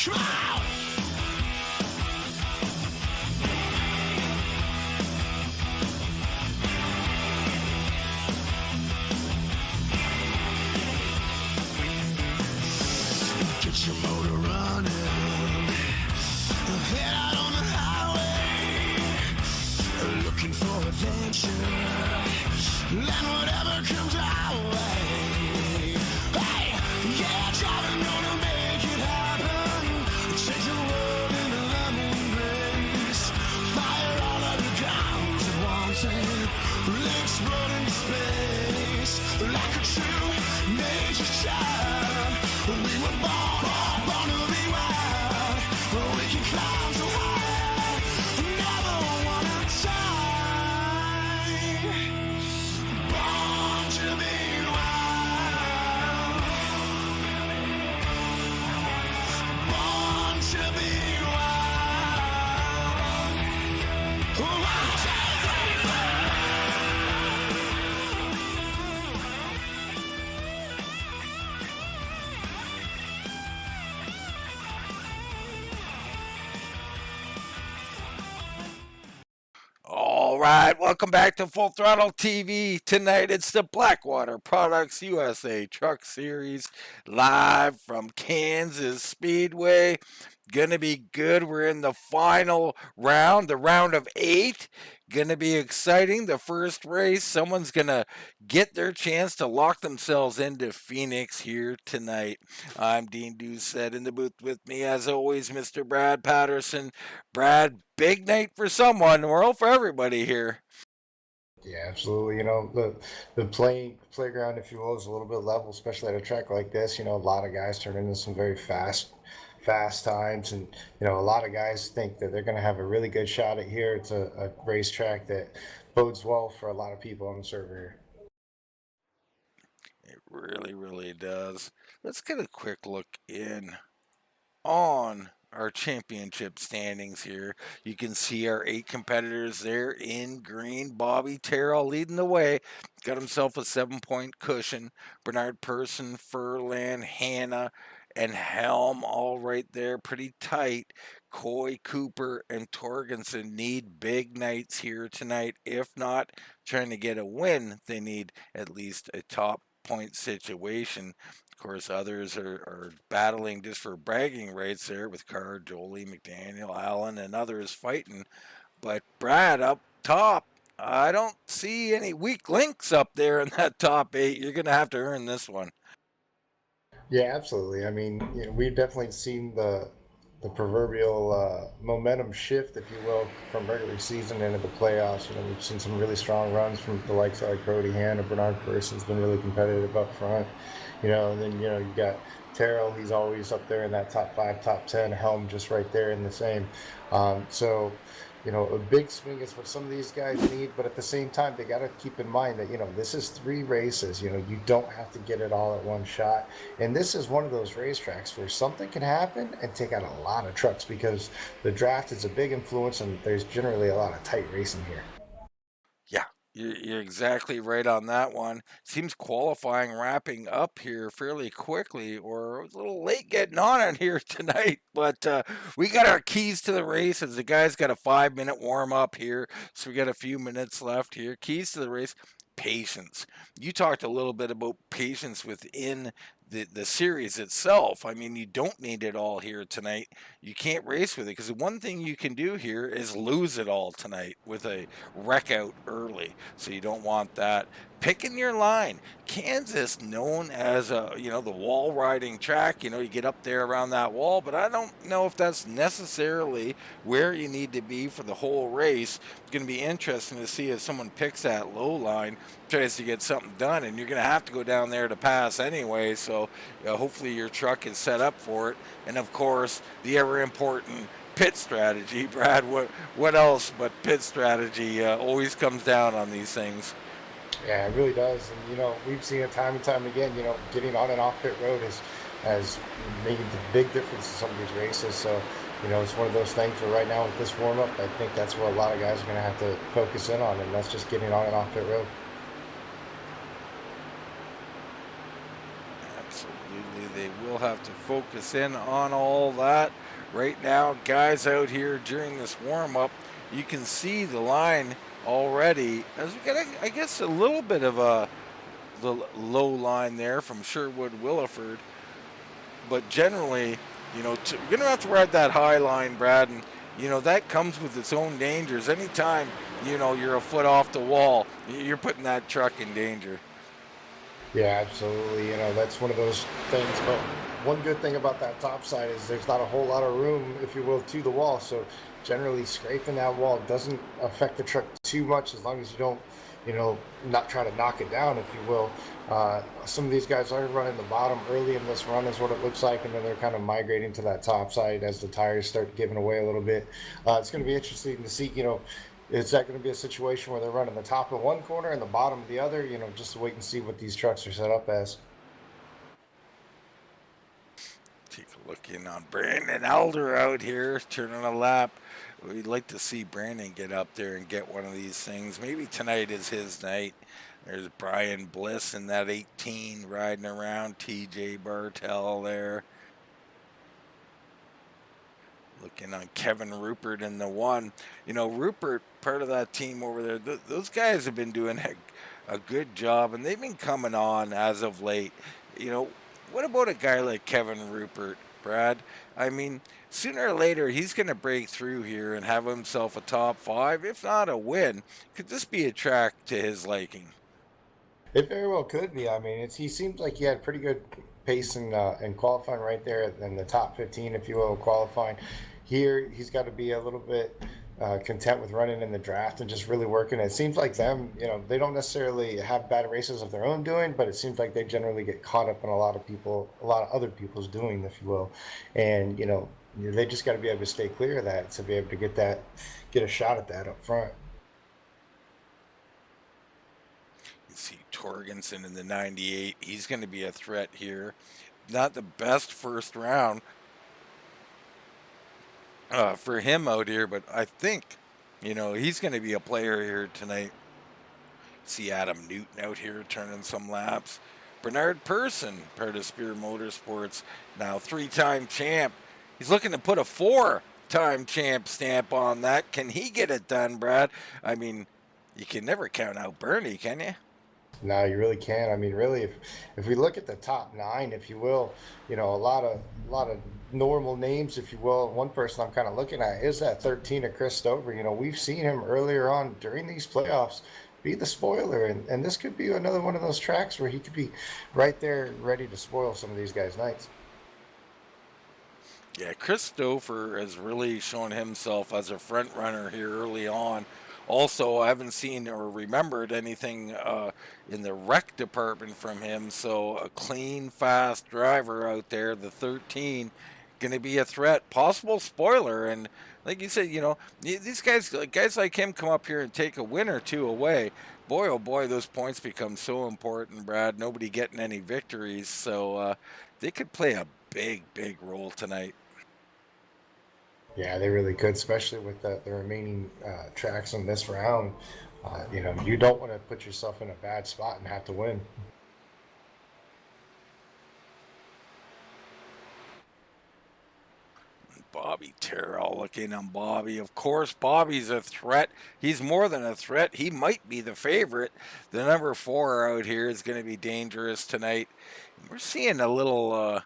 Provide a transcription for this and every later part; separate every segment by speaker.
Speaker 1: Come on! Get your motor running, head out on the highway, looking for adventure, and whatever comes our way. Hey, yeah, driving gonna make it happen. Take the world in a lemon race, fire all of the guns at once and explode into space like a true nature child. We were born to be wild. We can climb so high, never wanna die. Born to be wild. Born to be wild. 1, 2, 3, 4.
Speaker 2: All right, welcome back to Full Throttle TV. Tonight it's the Blackwater Products USA Truck Series live from Kansas Speedway. Gonna be good. We're in the final round, the round of 8. Gonna be exciting. The first race, someone's gonna get their chance to lock themselves into Phoenix here tonight. I'm Dean Doucette, in the booth with me, as always, Mr. Brad Patterson. Brad, big night for someone, well, for everybody here.
Speaker 3: Yeah, absolutely. The playground, if you will, is a little bit level, especially at a track like this. A lot of guys turn into some very fast times, and a lot of guys think that they're going to have a really good shot at here. It's a racetrack that bodes well for a lot of people on the server here.
Speaker 2: It really, really does. Let's get a quick look in on our championship standings here. You can see our 8 competitors there in green. Bobby Terrell leading the way. Got himself a 7-point cushion. Bernard Person, Ferland, Hannah, and Helm all right there. Pretty tight. Coy, Cooper, and Torgerson need big nights here tonight. If not trying to get a win, they need at least a top point situation. Of course, others are battling just for bragging rights there with Carr, Jolie, McDaniel, Allen, and others fighting. But Brad, up top, I don't see any weak links up there in that top 8. You're going to have to earn this one.
Speaker 3: Yeah, absolutely. I mean, we've definitely seen the proverbial momentum shift, if you will, from regular season into the playoffs. We've seen some really strong runs from the likes of like Brodie Hannah. Bernard Person's been really competitive up front. And then you got Terrell. He's always up there in that top 5, top 10. Helm just right there in the same. So a big swing is what some of these guys need, but at the same time, they got to keep in mind that, this is 3 races. You don't have to get it all at one shot. And this is one of those racetracks where something can happen and take out a lot of trucks, because the draft is a big influence and there's generally a lot of tight racing here.
Speaker 2: Yeah, you're exactly right on that one. Seems qualifying wrapping up here fairly quickly, or it was a little late getting on it here tonight. But we got our keys to the race, as the guys got a 5-minute warm up here, so we got a few minutes left here. Keys to the race. Patience. You talked a little bit about patience within the series itself. I mean, you don't need it all here tonight. You can't race with it, because the one thing you can do here is lose it all tonight with a wreck out early. So you don't want that. Picking your line. Kansas, known as the wall riding track. You get up there around that wall, but I don't know if that's necessarily where you need to be for the whole race. It's going to be interesting to see if someone picks that low line, tries to get something done, and you're going to have to go down there to pass anyway. So hopefully your truck is set up for it. And of course, the ever important pit strategy. Brad, what else but pit strategy always comes down on these things?
Speaker 3: Yeah, it really does. And, we've seen it time and time again. Getting on and off pit road has made a big difference in some of these races. So, it's one of those things where right now with this warm-up, I think that's where a lot of guys are going to have to focus in on, and that's just getting on and off pit road.
Speaker 2: Absolutely. absolutely. They will have to focus in on all that. Right now, guys out here during this warm-up, you can see the line already. As we get, I guess, a little bit of a low line there from Sherwood Williford. But generally, you know, we're going to have to ride that high line, Brad, and, you know, that comes with its own dangers. Anytime, you know, you're a foot off the wall, you're putting that truck in danger.
Speaker 3: Yeah, absolutely. You know, that's one of those things. But one good thing about that top side is there's not a whole lot of room, if you will, to the wall. So generally scraping that wall doesn't affect the truck too much as long as you don't, you know, not try to knock it down, if you will. Some of these guys are running the bottom early in this run is what it looks like, and then they're kind of migrating to that top side as the tires start giving away a little bit. It's going to be interesting to see, you know, is that going to be a situation where they're running the top of one corner and the bottom of the other? You know, just to wait and see what these trucks are set up as.
Speaker 2: Take a look in on Brandon Elder out here, turning a lap. We'd like to see Brandon get up there and get one of these things. Maybe tonight is his night. There's Brian Bliss in that 18 riding around. TJ Bartell there. Looking on Kevin Rupert in the 1. You know, Rupert, part of that team over there, those guys have been doing a good job, and they've been coming on as of late. You know, what about a guy like Kevin Rupert, Brad? I mean, sooner or later, he's going to break through here and have himself a top 5, if not a win. Could this be a track to his liking?
Speaker 3: It very well could be. I mean, he seems like he had pretty good pace in qualifying right there in the top 15, if you will, qualifying. Here, he's got to be a little bit content with running in the draft and just really working. It seems like them, you know, they don't necessarily have bad races of their own doing, but it seems like they generally get caught up in a lot of other people's doing, if you will. And, you know, they just got to be able to stay clear of that to be able to get a shot at that up front.
Speaker 2: You see Torgerson in the 98. He's going to be a threat here. Not the best first round for him out here, but I think, you know, he's going to be a player here tonight. See Adam Newton out here turning some laps. Bernard Person, part of Spear Motorsports, now 3-time champ. He's looking to put a 4-time champ stamp on that. Can he get it done, Brad? I mean, you can never count out Bernie, can you?
Speaker 3: No, you really can't. I mean, really, if we look at the top 9, if you will, you know, a lot of normal names, if you will. One person I'm kind of looking at is that 13 of Chris Stover. You know, we've seen him earlier on during these playoffs be the spoiler, and this could be another one of those tracks where he could be right there ready to spoil some of these guys' nights.
Speaker 2: Yeah, Chris Stover has really shown himself as a front runner here early on. Also, I haven't seen or remembered anything in the wreck department from him. So a clean, fast driver out there, the 13, going to be a threat, possible spoiler. And like you said, you know, these guys like him come up here and take a win or two away. Boy, oh boy, those points become so important, Brad. Nobody getting any victories. So they could play a big, big role tonight.
Speaker 3: Yeah, they really could, especially with the remaining tracks in this round. You know, you don't want to put yourself in a bad spot and have to win.
Speaker 2: Bobby Terrell, looking on Bobby. Of course, Bobby's a threat. He's more than a threat. He might be the favorite. The number 4 out here is going to be dangerous tonight. We're seeing a little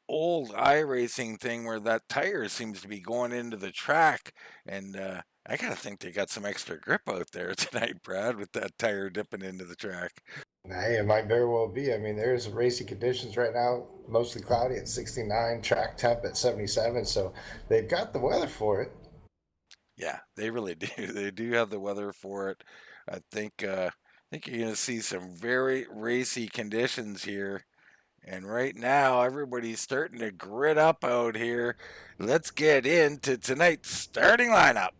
Speaker 2: old iRacing thing where that tire seems to be going into the track, and I gotta think they got some extra grip out there tonight, Brad, with that tire dipping into the track.
Speaker 3: Hey, it might very well be. I mean, there's racing conditions right now, mostly cloudy at 69, track temp at 77, so they've got the weather for it.
Speaker 2: Yeah, they really do. They do have the weather for it. I think you're gonna see some very racy conditions here. And right now, everybody's starting to grit up out here. Let's get into tonight's starting lineup.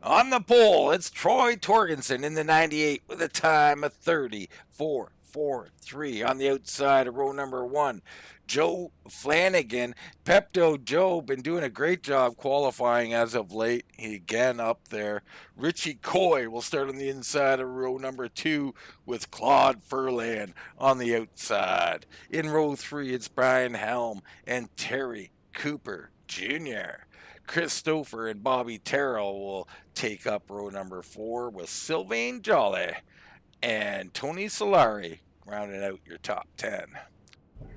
Speaker 2: On the pole, it's Troy Torgerson in the 98 with a time of 34 4, 3. On the outside of row number 1, Joe Flanagan. Pepto Joe been doing a great job qualifying as of late. He again up there. Richie Coy will start on the inside of row number 2 with Claude Ferland on the outside. In row 3, it's Brian Helm and Terry Cooper Jr. Christopher and Bobby Terrell will take up row number 4 with Sylvain Jolly and Tony Solari rounding out your top 10.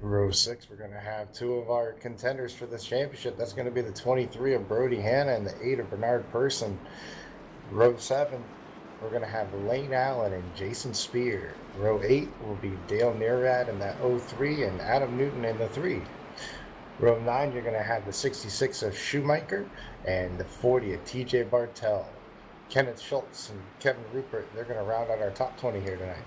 Speaker 3: Row 6, we're going to have two of our contenders for this championship. That's going to be the 23 of Brodie Hannah and the 8 of Bernard Person. Row 7, we're going to have Lane Allen and Jason Spear. Row 8 will be Dale Nearad in that 03 and Adam Newton in the 3. Row 9, you're going to have the 66 of Shoemaker and the 40 of TJ Bartel. Kenneth Schultz and Kevin Rupert, they're going to round out our top 20 here tonight.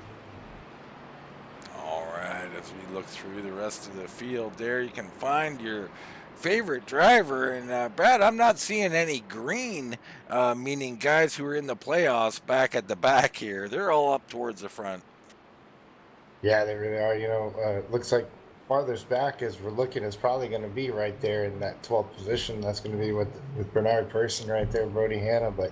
Speaker 2: All right, as we look through the rest of the field there, you can find your favorite driver. And Brad, I'm not seeing any green, meaning guys who are in the playoffs back at the back here. They're all up towards the front.
Speaker 3: Yeah, they really are. You know, looks like farthest back as we're looking is probably going to be right there in that 12th position. That's going to be with Bernard Person right there, Brodie Hannah. But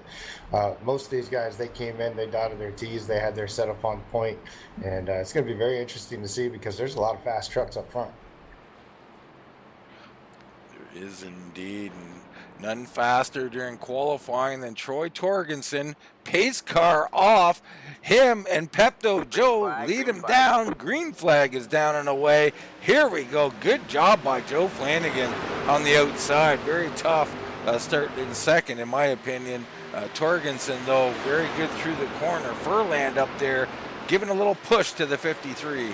Speaker 3: most of these guys, they came in, they dotted their T's, they had their setup on point, and it's going to be very interesting to see because there's a lot of fast trucks up front.
Speaker 2: There is indeed. None faster during qualifying than Troy Torgerson. Pace car off. Him and Pepto Joe lead him down. Green flag is down and away. Here we go. Good job by Joe Flanagan on the outside. Very tough start in second, in my opinion. Torgerson, though, very good through the corner. Ferland up there giving a little push to the 53.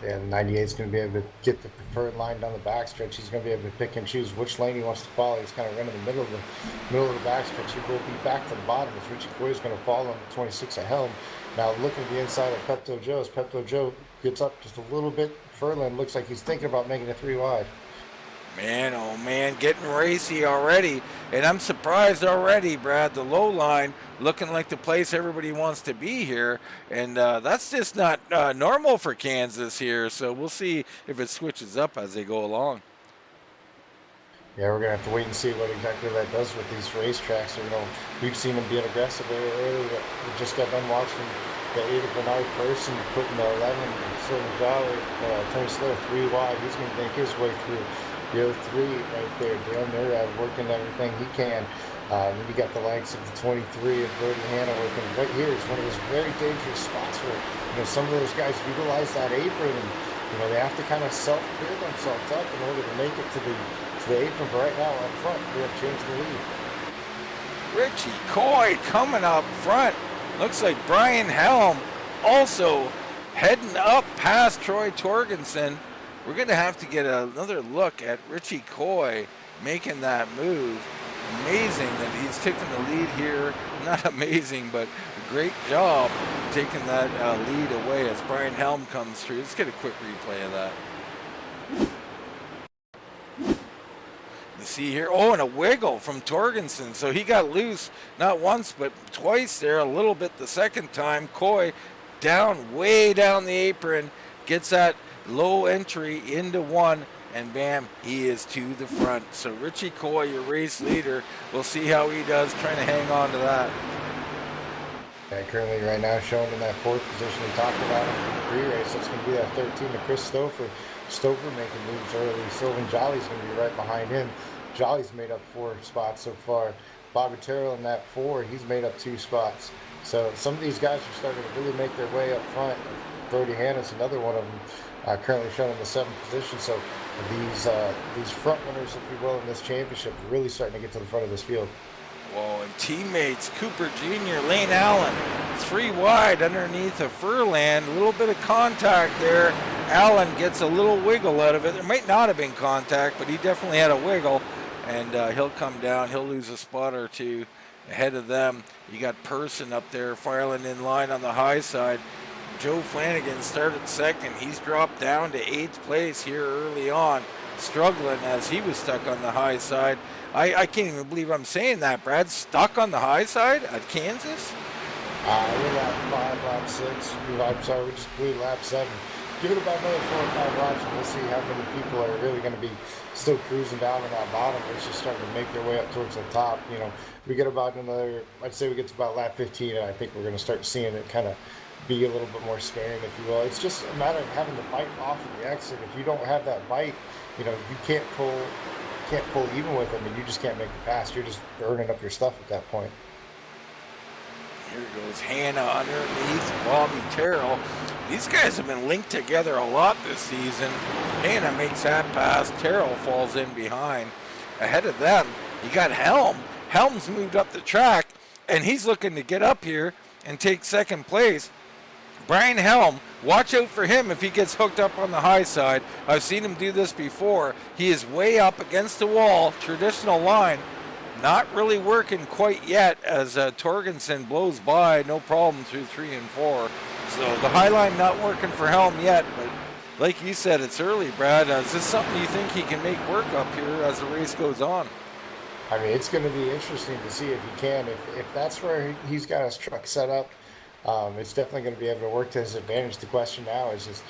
Speaker 3: Yeah, the 98 is going to be able to get the preferred line down the backstretch. He's going to be able to pick and choose which lane he wants to follow. He's kind of running the middle of the backstretch. He will be back to the bottom as Richie Coy is going to follow him at 26 at Helm. Now look at the inside of Pepto Joe. As Pepto Joe gets up just a little bit, Ferland looks like he's thinking about making it 3 wide.
Speaker 2: Man, oh man, getting racy already. And I'm surprised already, Brad, the low line looking like the place everybody wants to be here. And that's just not normal for Kansas here. So we'll see if it switches up as they go along.
Speaker 3: Yeah, we're going to have to wait and see what exactly that does with these racetracks. So, you know, we've seen them being aggressive very early. We just got done watching the 8 of Bernard Person putting the 11 and Sylvain Jolly, Tony Slater 3 wide. He's going to make his way through. The 03 right there, Dale Nearad working everything he can. Then you got the likes of the 23 of Brodie Hannah working right here. It's one of those very dangerous spots where, you know, some of those guys utilize that apron and, you know, they have to kind of self-clear themselves up in order to make it to the apron. But right now up front, we have changed the lead.
Speaker 2: Richie Coy coming up front. Looks like Brian Helm also heading up past Troy Torgerson. We're going to have to get another look at Richie Coy making that move. Amazing that he's taking the lead here. Not amazing, but a great job taking that lead away as Brian Helm comes through. Let's get a quick replay of that. You see here, oh, and a wiggle from Torgerson. So he got loose not once, but twice there, a little bit the second time. Coy down, way down the apron, gets that low entry into one, and bam, he is to the front. So Richie Coy, your race leader, we'll see how he does trying to hang on to that.
Speaker 3: Yeah, currently right now showing in that 4th position we talked about in the pre-race. That's going to be that 13 to Chris Stouffer. Stouffer making moves early. Sylvain Jolly's going to be right behind him. Jolly's made up 4 spots so far. Bobby Terrell in that 4, he's made up 2 spots. So some of these guys are starting to really make their way up front. Brodie Hannah's another one of them. Currently shown in the 7th position. So these front runners, if you will, in this championship are really starting to get to the front of this field.
Speaker 2: Whoa, and teammates, Cooper Jr., Lane Allen, 3 wide underneath of Ferland. A little bit of contact there. Allen gets a little wiggle out of it. There might not have been contact, but he definitely had a wiggle. And he'll come down. He'll lose a spot or 2 ahead of them. You got Person up there, filing in line on the high side. Joe Flanagan started second. He's dropped down to 8th place here early on, struggling as he was stuck on the high side. I can't even believe I'm saying that, Brad. Stuck on the high side at Kansas?
Speaker 3: We're lap 5, lap 6. I'm sorry, we just completed lap 7. Give it about another 4 or 5 laps, and we'll see how many people are really going to be still cruising down on that bottom versus starting to make their way up towards the top. We get about another, I'd say we get to about lap 15, and I think we're going to start seeing it kind of be a little bit more sparing, if you will. It's just a matter of having the bite off of the exit. If you don't have that bite, you can't pull even with them, and you just can't make the pass. You're just burning up your stuff at that point.
Speaker 2: Here goes Hannah underneath Bobby Terrell. These guys have been linked together a lot this season. Hannah makes that pass. Terrell falls in behind. Ahead of them, you got Helm. Helm's moved up the track, and he's looking to get up here and take second place. Brian Helm, watch out for him if he gets hooked up on the high side. I've seen him do this before. He is way up against the wall, traditional line. Not really working quite yet as Torgerson blows by, no problem through 3 and 4. So the high line not working for Helm yet, but like you said, it's early, Brad. Is this something you think he can make work up here as the race goes on?
Speaker 3: I mean, it's going to be interesting to see if he can. If that's where he's got his truck set up, it's definitely going to be able to work to his advantage. The question now is just,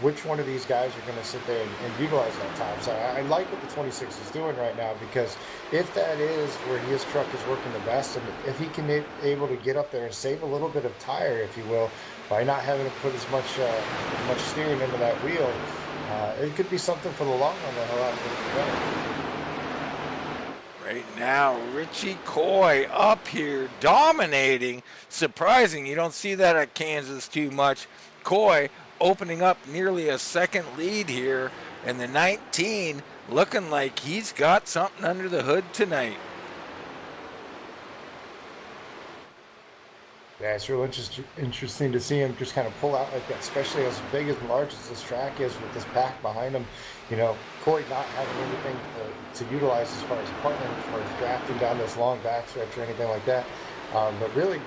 Speaker 3: which one of these guys are going to sit there and utilize that time. So I like what the 26 is doing right now, because if that is where his truck is working the best, and if he can able to get up there and save a little bit of tire, if you will, by not having to put as much steering into that wheel, it could be something for the long run that he'll have to do better.
Speaker 2: Right now, Richie Coy up here dominating. Surprising, you don't see that at Kansas too much. Coy opening up nearly a second lead here, and the 19 looking like he's got something under the hood tonight.
Speaker 3: Yeah, it's real interesting to see him just kind of pull out like that, especially as big and large as this track is with this pack behind him. Coy not having anything to utilize as far as a partner, as far as drafting down this long backstretch or anything like that. But really,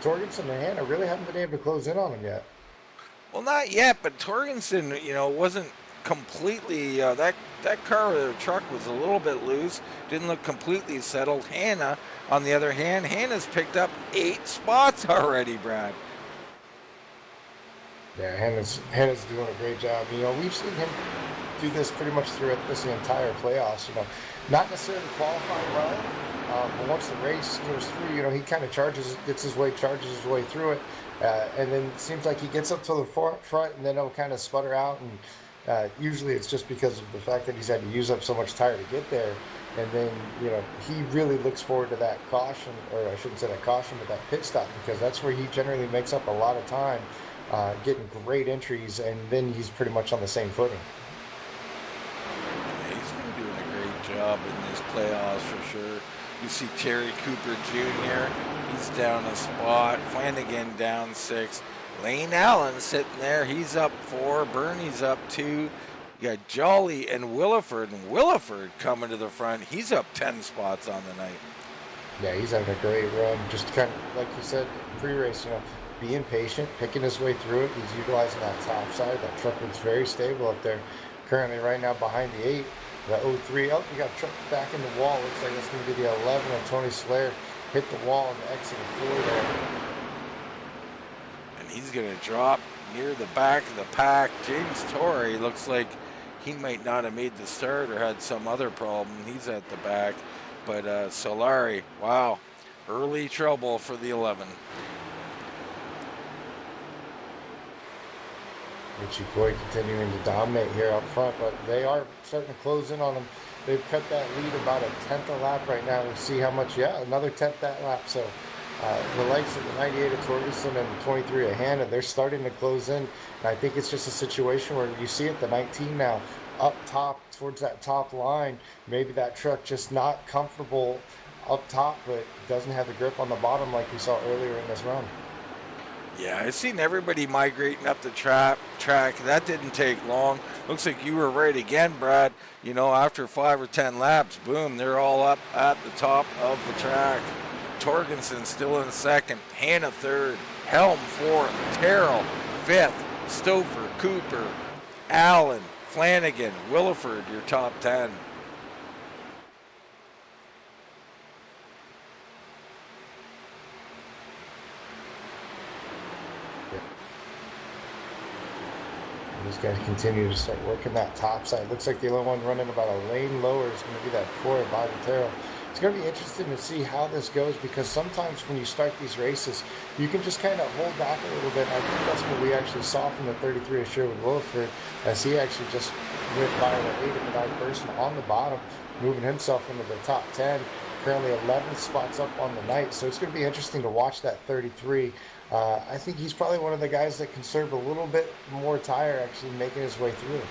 Speaker 3: Torgerson and Hannah really haven't been able to close in on him yet.
Speaker 2: Well, not yet, but Torgerson, wasn't completely, that car or truck was a little bit loose, didn't look completely settled. Hannah, on the other hand, Hannah's picked up 8 spots already, Brad.
Speaker 3: Yeah, Hannah's doing a great job. We've seen him do this pretty much throughout the entire playoffs. Not necessarily qualifying well, but once the race goes through, he kind of charges his way through it, and then it seems like he gets up to the front, and then he'll kind of sputter out, and usually it's just because of the fact that he's had to use up so much tire to get there. And then, he really looks forward to that caution, or I shouldn't say that caution, but that pit stop, because that's where he generally makes up a lot of time, getting great entries, and then he's pretty much on the same footing.
Speaker 2: Yeah, he's been doing a great job in these playoffs for sure. You see Terry Cooper Jr., he's down a spot. Flanagan down 6. Lane Allen sitting there, he's up 4. Bernie's up 2. You got Jolly and Williford coming to the front. He's up 10 spots on the night.
Speaker 3: Yeah, he's having a great run. Just kind of, like you said, pre-race, being patient, picking his way through it. He's utilizing that top side. That truck looks very stable up there. Currently right now behind the 8, the 03. Oh, you got truck back in the wall. Looks like that's going to be the 11 of Tony Slair. Hit the wall on the exit of 4 there.
Speaker 2: And he's going to drop near the back of the pack. James Torrey looks like he might not have made the start or had some other problem. He's at the back. But Solari, wow, early trouble for the 11.
Speaker 3: Richie Coy continuing to dominate here up front, but they are starting to close in on him. They've cut that lead about a 10th a lap right now. We'll see how much, another 10th that lap. So the likes of the 98 of Torgerson and the 23 of Hannah, they're starting to close in. And I think it's just a situation where you see it, the 19 now up top towards that top line. Maybe that truck just not comfortable up top, but doesn't have the grip on the bottom like we saw earlier in this run.
Speaker 2: Yeah, I've seen everybody migrating up the track. That didn't take long. Looks like you were right again, Brad. After 5 or 10 laps, boom, they're all up at the top of the track. Torgerson still in 2nd, Hannah 3rd, Helm 4th, Terrell 5th, Stouffer, Cooper, Allen, Flanagan, Williford, your top 10.
Speaker 3: These guys continue to start working that top side. Looks like the only one running about a lane lower is going to be that 4 of Bobby Terrell. It's going to be interesting to see how this goes, because sometimes when you start these races, you can just kind of hold back a little bit. I think that's what we actually saw from the 33 of Sherwood Williford, as he actually just went by the 8 of the 9 person on the bottom, moving himself into the top 10. Currently 11 spots up on the night, so it's going to be interesting to watch that 33. I think he's probably one of the guys that can serve a little bit more tire, actually making his way through.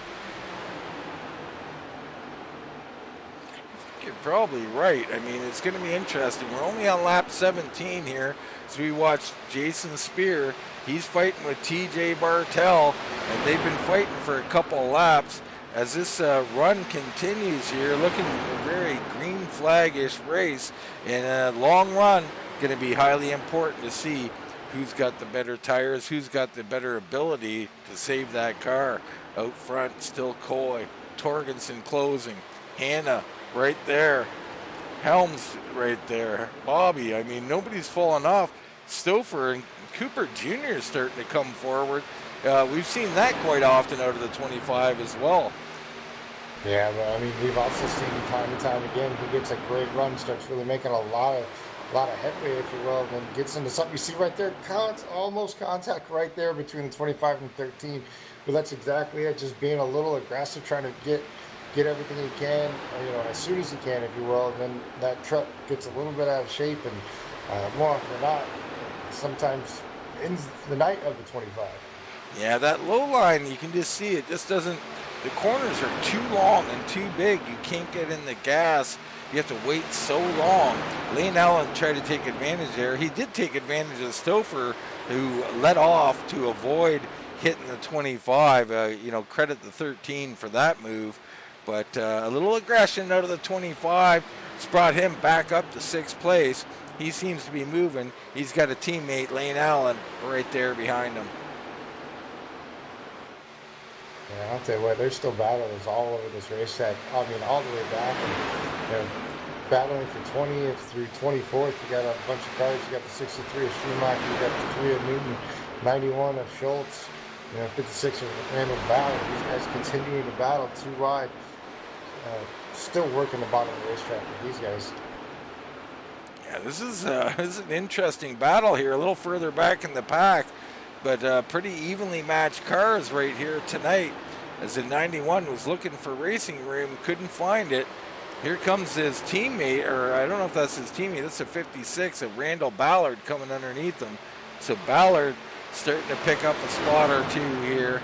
Speaker 2: You're probably right. I mean, it's going to be interesting. We're only on lap 17 here, so we watched Jason Spear. He's fighting with TJ Bartell, and they've been fighting for a couple laps. As this run continues here, looking a very green flag-ish race, and a long run, going to be highly important to see who's got the better tires, who's got the better ability to save that car. Out front, still Coy, Torgerson closing, Hannah right there, Helm's right there, Bobby. I mean, nobody's fallen off. Stouffer and Cooper Jr. is starting to come forward. We've seen that quite often out of the 25 as well.
Speaker 3: Yeah, but I mean, we've also seen time and time again, he gets a great run, starts really making a lot of headway, if you will, and then gets into something. You see right there, almost contact right there between the 25 and 13. But that's exactly it, just being a little aggressive, trying to get everything he can, as soon as he can, if you will. And then that truck gets a little bit out of shape, and more often than not, sometimes ends the night of the 25.
Speaker 2: Yeah, that low line, you can just see it just doesn't. The corners are too long and too big. You can't get in the gas. You have to wait so long. Lane Allen tried to take advantage there. He did take advantage of Stouffer, who let off to avoid hitting the 25. Credit the 13 for that move. But a little aggression out of the 25 has brought him back up to 6th place. He seems to be moving. He's got a teammate, Lane Allen, right there behind him.
Speaker 3: Yeah, I'll tell you what, there's still battles all over this racetrack. I mean, all the way back. And, battling for 20th through 24th. You got a bunch of cars. You got the 63 of Schumacher. You got the 3 of Newton, 91 of Schultz, 56 of Randall Ballard. These guys continuing to battle too wide. Still working the bottom of the racetrack with these guys.
Speaker 2: Yeah, this is an interesting battle here. A little further back in the pack, but pretty evenly matched cars right here tonight. As the 91 was looking for racing room, couldn't find it. Here comes his teammate, or I don't know if that's his teammate. That's a 56 of Randall Ballard coming underneath him. So Ballard starting to pick up a spot or two here.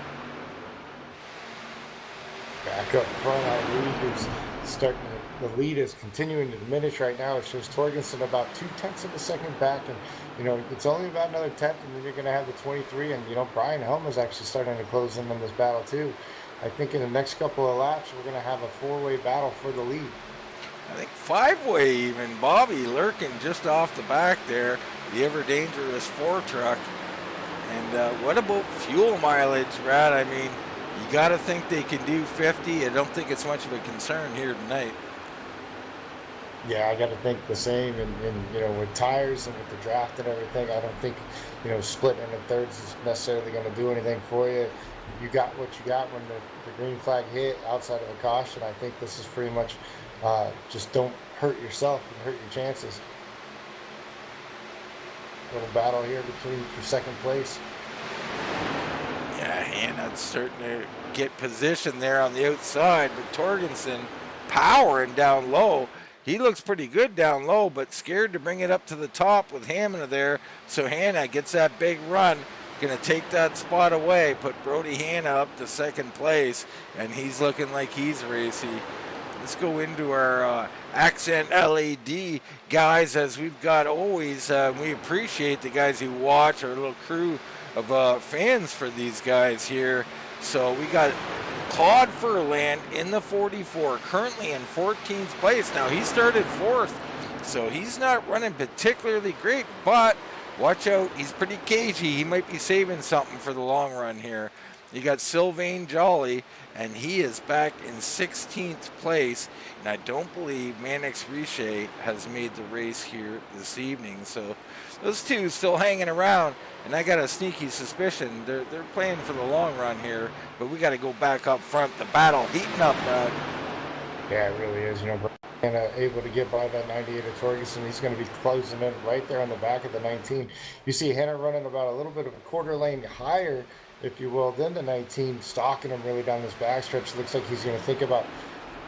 Speaker 3: Back up front, I believe is starting. The lead is continuing to diminish right now. It shows Torgerson about 0.2 of a second back, and it's only about another 10th, and then you're going to have the 23. And Brian Helm is actually starting to close in on this battle too. I think in the next couple of laps we're going to have a 4-way battle for the lead.
Speaker 2: I think 5-way even. Bobby lurking just off the back there, the ever dangerous 4 truck. And what about fuel mileage, Brad? I mean, you got to think they can do 50. I don't think it's much of a concern here tonight.
Speaker 3: Yeah, I got to think the same. And with tires and with the draft and everything, I don't think splitting into thirds is necessarily going to do anything for you. You got what you got when the green flag hit outside of a caution. I think this is pretty much just don't hurt yourself and hurt your chances. Little battle here for second place.
Speaker 2: Yeah, Hannah's starting to get position there on the outside, but Torgerson powering down low. He looks pretty good down low, but scared to bring it up to the top with Hannah there. So Hannah gets that big run. Going to take that spot away, put Brodie Hannah up to second place, and he's looking like he's racy. Let's go into our Accent LED guys, as we've got always. We appreciate the guys who watch, our little crew of fans for these guys here. So we got Claude Ferland in the 44, currently in 14th place. Now he started 4th, so he's not running particularly great, but watch out, he's pretty cagey. He might be saving something for the long run here. You got Sylvain Jolly, and he is back in 16th place. And I don't believe Mannix Richer has made the race here this evening. So those two still hanging around, and I got a sneaky suspicion they're playing for the long run here, but we got to go back up front. The battle heating up, Brad.
Speaker 3: Yeah, it really is. Hannah able to get by that 98 of Torgerson. He's going to be closing in right there on the back of the 19. You see Hannah running about a little bit of a quarter lane higher, if you will, than the 19, stalking him really down this backstretch. Looks like he's going to think about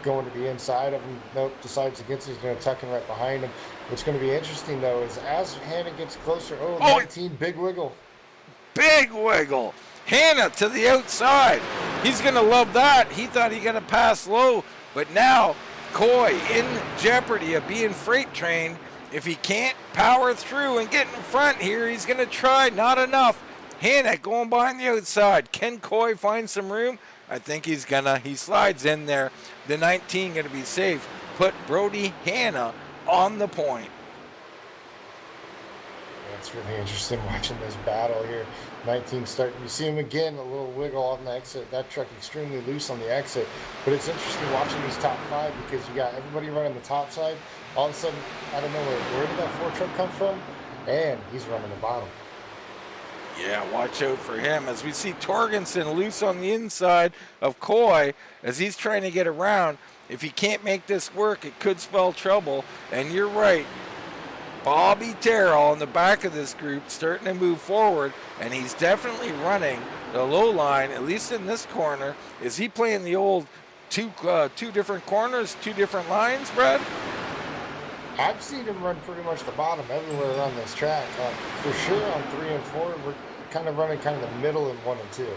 Speaker 3: going to the inside of him. Nope, decides against it. He's going to tuck him right behind him. What's going to be interesting, though, is as Hannah gets closer, 19, big wiggle.
Speaker 2: Big wiggle. Hannah to the outside. He's going to love that. He thought he got to pass low, but now Coy in jeopardy of being freight trained. If he can't power through and get in front here, he's going to try. Not enough. Hannah going behind the outside. Can Coy find some room? I think he's gonna. He slides in there. The 19 going to be safe. Put Brodie Hannah on the point.
Speaker 3: It's really interesting watching this battle here. 19 starting. You see him again, a little wiggle on the exit. That truck extremely loose on the exit. But it's interesting watching these top five because you got everybody running the top side. All of a sudden, I don't know where did that four truck come from? And he's running the bottom.
Speaker 2: Yeah, watch out for him as we see Torgerson loose on the inside of Coy as he's trying to get around. If he can't make this work, it could spell trouble. And you're right. Bobby Terrell in the back of this group starting to move forward, and he's definitely running the low line, at least in this corner. Is he playing the old two different corners, two different lines, Brad?
Speaker 3: I've seen him run pretty much the bottom everywhere on this track. For sure on 3 and 4, we're kind of running kind of the middle in 1 and 2.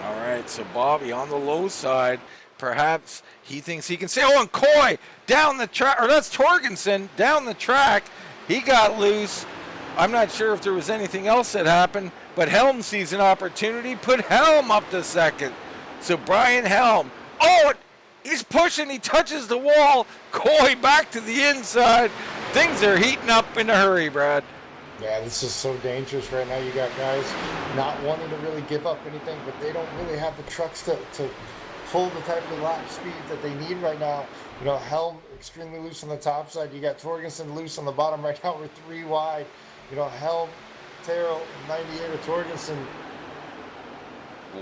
Speaker 2: All right, so Bobby on the low side. Perhaps he thinks he can say, oh, and Coy down the track, or that's Torgerson down the track. He got loose. I'm not sure if there was anything else that happened, but Helm sees an opportunity, put Helm up to second. So Brian Helm, he's pushing, he touches the wall. Coy back to the inside. Things are heating up in a hurry, Brad.
Speaker 3: Yeah, this is so dangerous right now. You got guys not wanting to really give up anything, but they don't really have the trucks to pull the type of lap speed that they need right now. Helm extremely loose on the top side. You got Torgerson loose on the bottom right now. We're 3 wide. Helm, Terrell, 98 of Torgerson.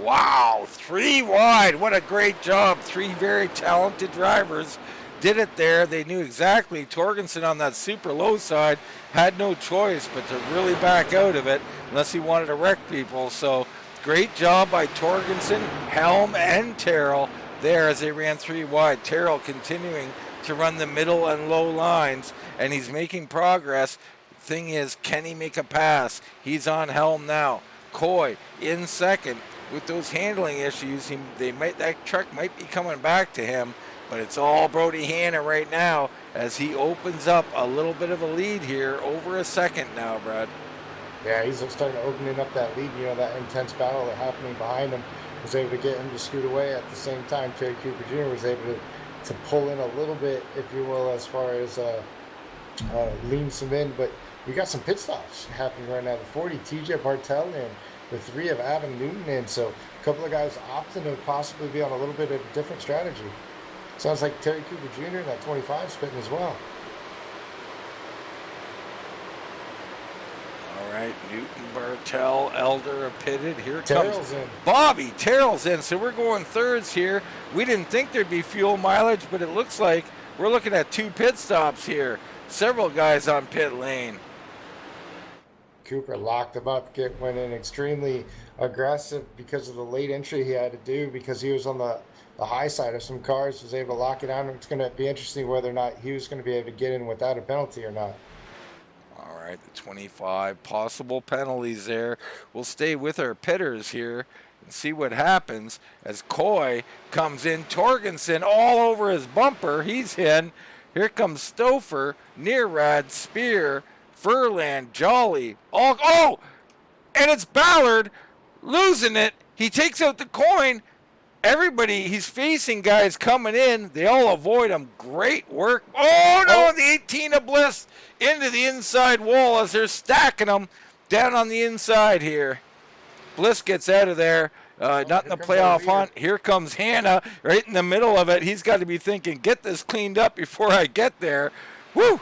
Speaker 2: Wow, 3 wide. What a great job. 3 very talented drivers did it there. They knew exactly. Torgerson on that super low side had no choice but to really back out of it unless he wanted to wreck people. So great job by Torgerson, Helm, and Terrell there as they ran 3 wide. Terrell continuing to run the middle and low lines, and he's making progress. Thing is, can he make a pass? He's on Helm now. Coy in second. With those handling issues, that truck might be coming back to him, but it's all Brodie Hannah right now as he opens up a little bit of a lead here, over a second now, Brad.
Speaker 3: Yeah, he's starting to opening up that lead. That intense battle that happening behind him was able to get him to scoot away. At the same time, Terry Cooper Jr. was able to pull in a little bit, if you will, as far as lean some in. But we got some pit stops happening right now. The 40, TJ Bartel in. The 3 of Adam Newton in. So a couple of guys opting to possibly be on a little bit of a different strategy. Sounds like Terry Cooper Jr. in that 25 spitting as well.
Speaker 2: All right, Newton, Bartel, Elder are pitted. Here
Speaker 3: Terrell's
Speaker 2: comes
Speaker 3: in.
Speaker 2: Bobby Terrell's in. So we're going thirds here. We didn't think there'd be fuel mileage, but it looks like we're looking at 2 pit stops here. Several guys on pit lane.
Speaker 3: Cooper locked him up, went in extremely aggressive because of the late entry he had to do, because he was on the high side of some cars, was able to lock it down. It's going to be interesting whether or not he was going to be able to get in without a penalty or not.
Speaker 2: All right, the 25 possible penalties there. We'll stay with our pitters here and see what happens as Coy comes in. Torgerson all over his bumper. He's in. Here comes Stouffer, Nearad, Spear, Ferland, Jolly, and it's Ballard losing it. He takes out the coin. Everybody, he's facing guys coming in. They all avoid him. Great work. Oh, no, the 18 of Bliss into the inside wall as they're stacking them down on the inside here. Bliss gets out of there. Not in the playoff hunt. Here comes Hannah right in the middle of it. He's got to be thinking, get this cleaned up before I get there. Woo!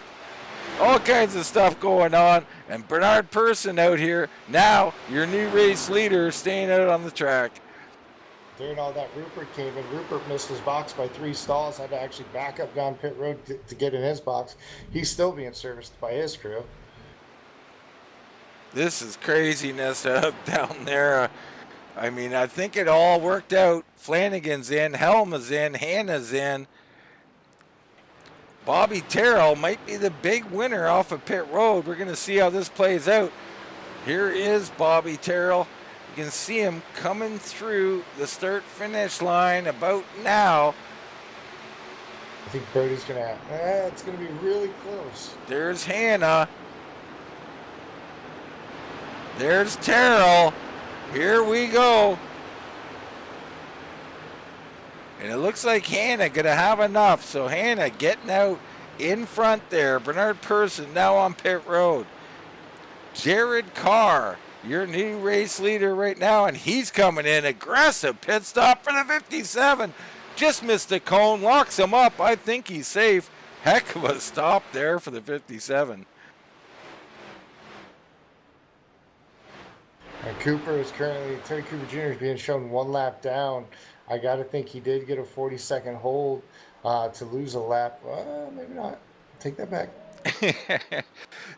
Speaker 2: all kinds of stuff going on. And Bernard Person out here, now your new race leader, staying out on the track.
Speaker 3: During all that, Rupert came in. Rupert missed his box by 3 stalls, had to actually back up down pit road to get in his box. He's still being serviced by his crew.
Speaker 2: This is craziness up down there. I mean, I think it all worked out. Flanagan's in, Helm is in, Hannah's in. Bobby Terrell might be the big winner off of pit road. We're going to see how this plays out. Here is Bobby Terrell. You can see him coming through the start-finish line about now.
Speaker 3: I think Brodie's going to have, it's going to be really close.
Speaker 2: There's Hannah. There's Terrell. Here we go. And it looks like Hannah going to have enough. So Hannah getting out in front there. Bernard Person now on pit road. Jared Carr, your new race leader right now, and he's coming in. Aggressive pit stop for the 57. Just missed the cone, locks him up. I think he's safe. Heck of a stop there for the 57.
Speaker 3: And Cooper is currently, Terry Cooper Jr. is being shown 1 lap down. I got to think he did get a 40-second hold to lose a lap. Maybe not. Take that back.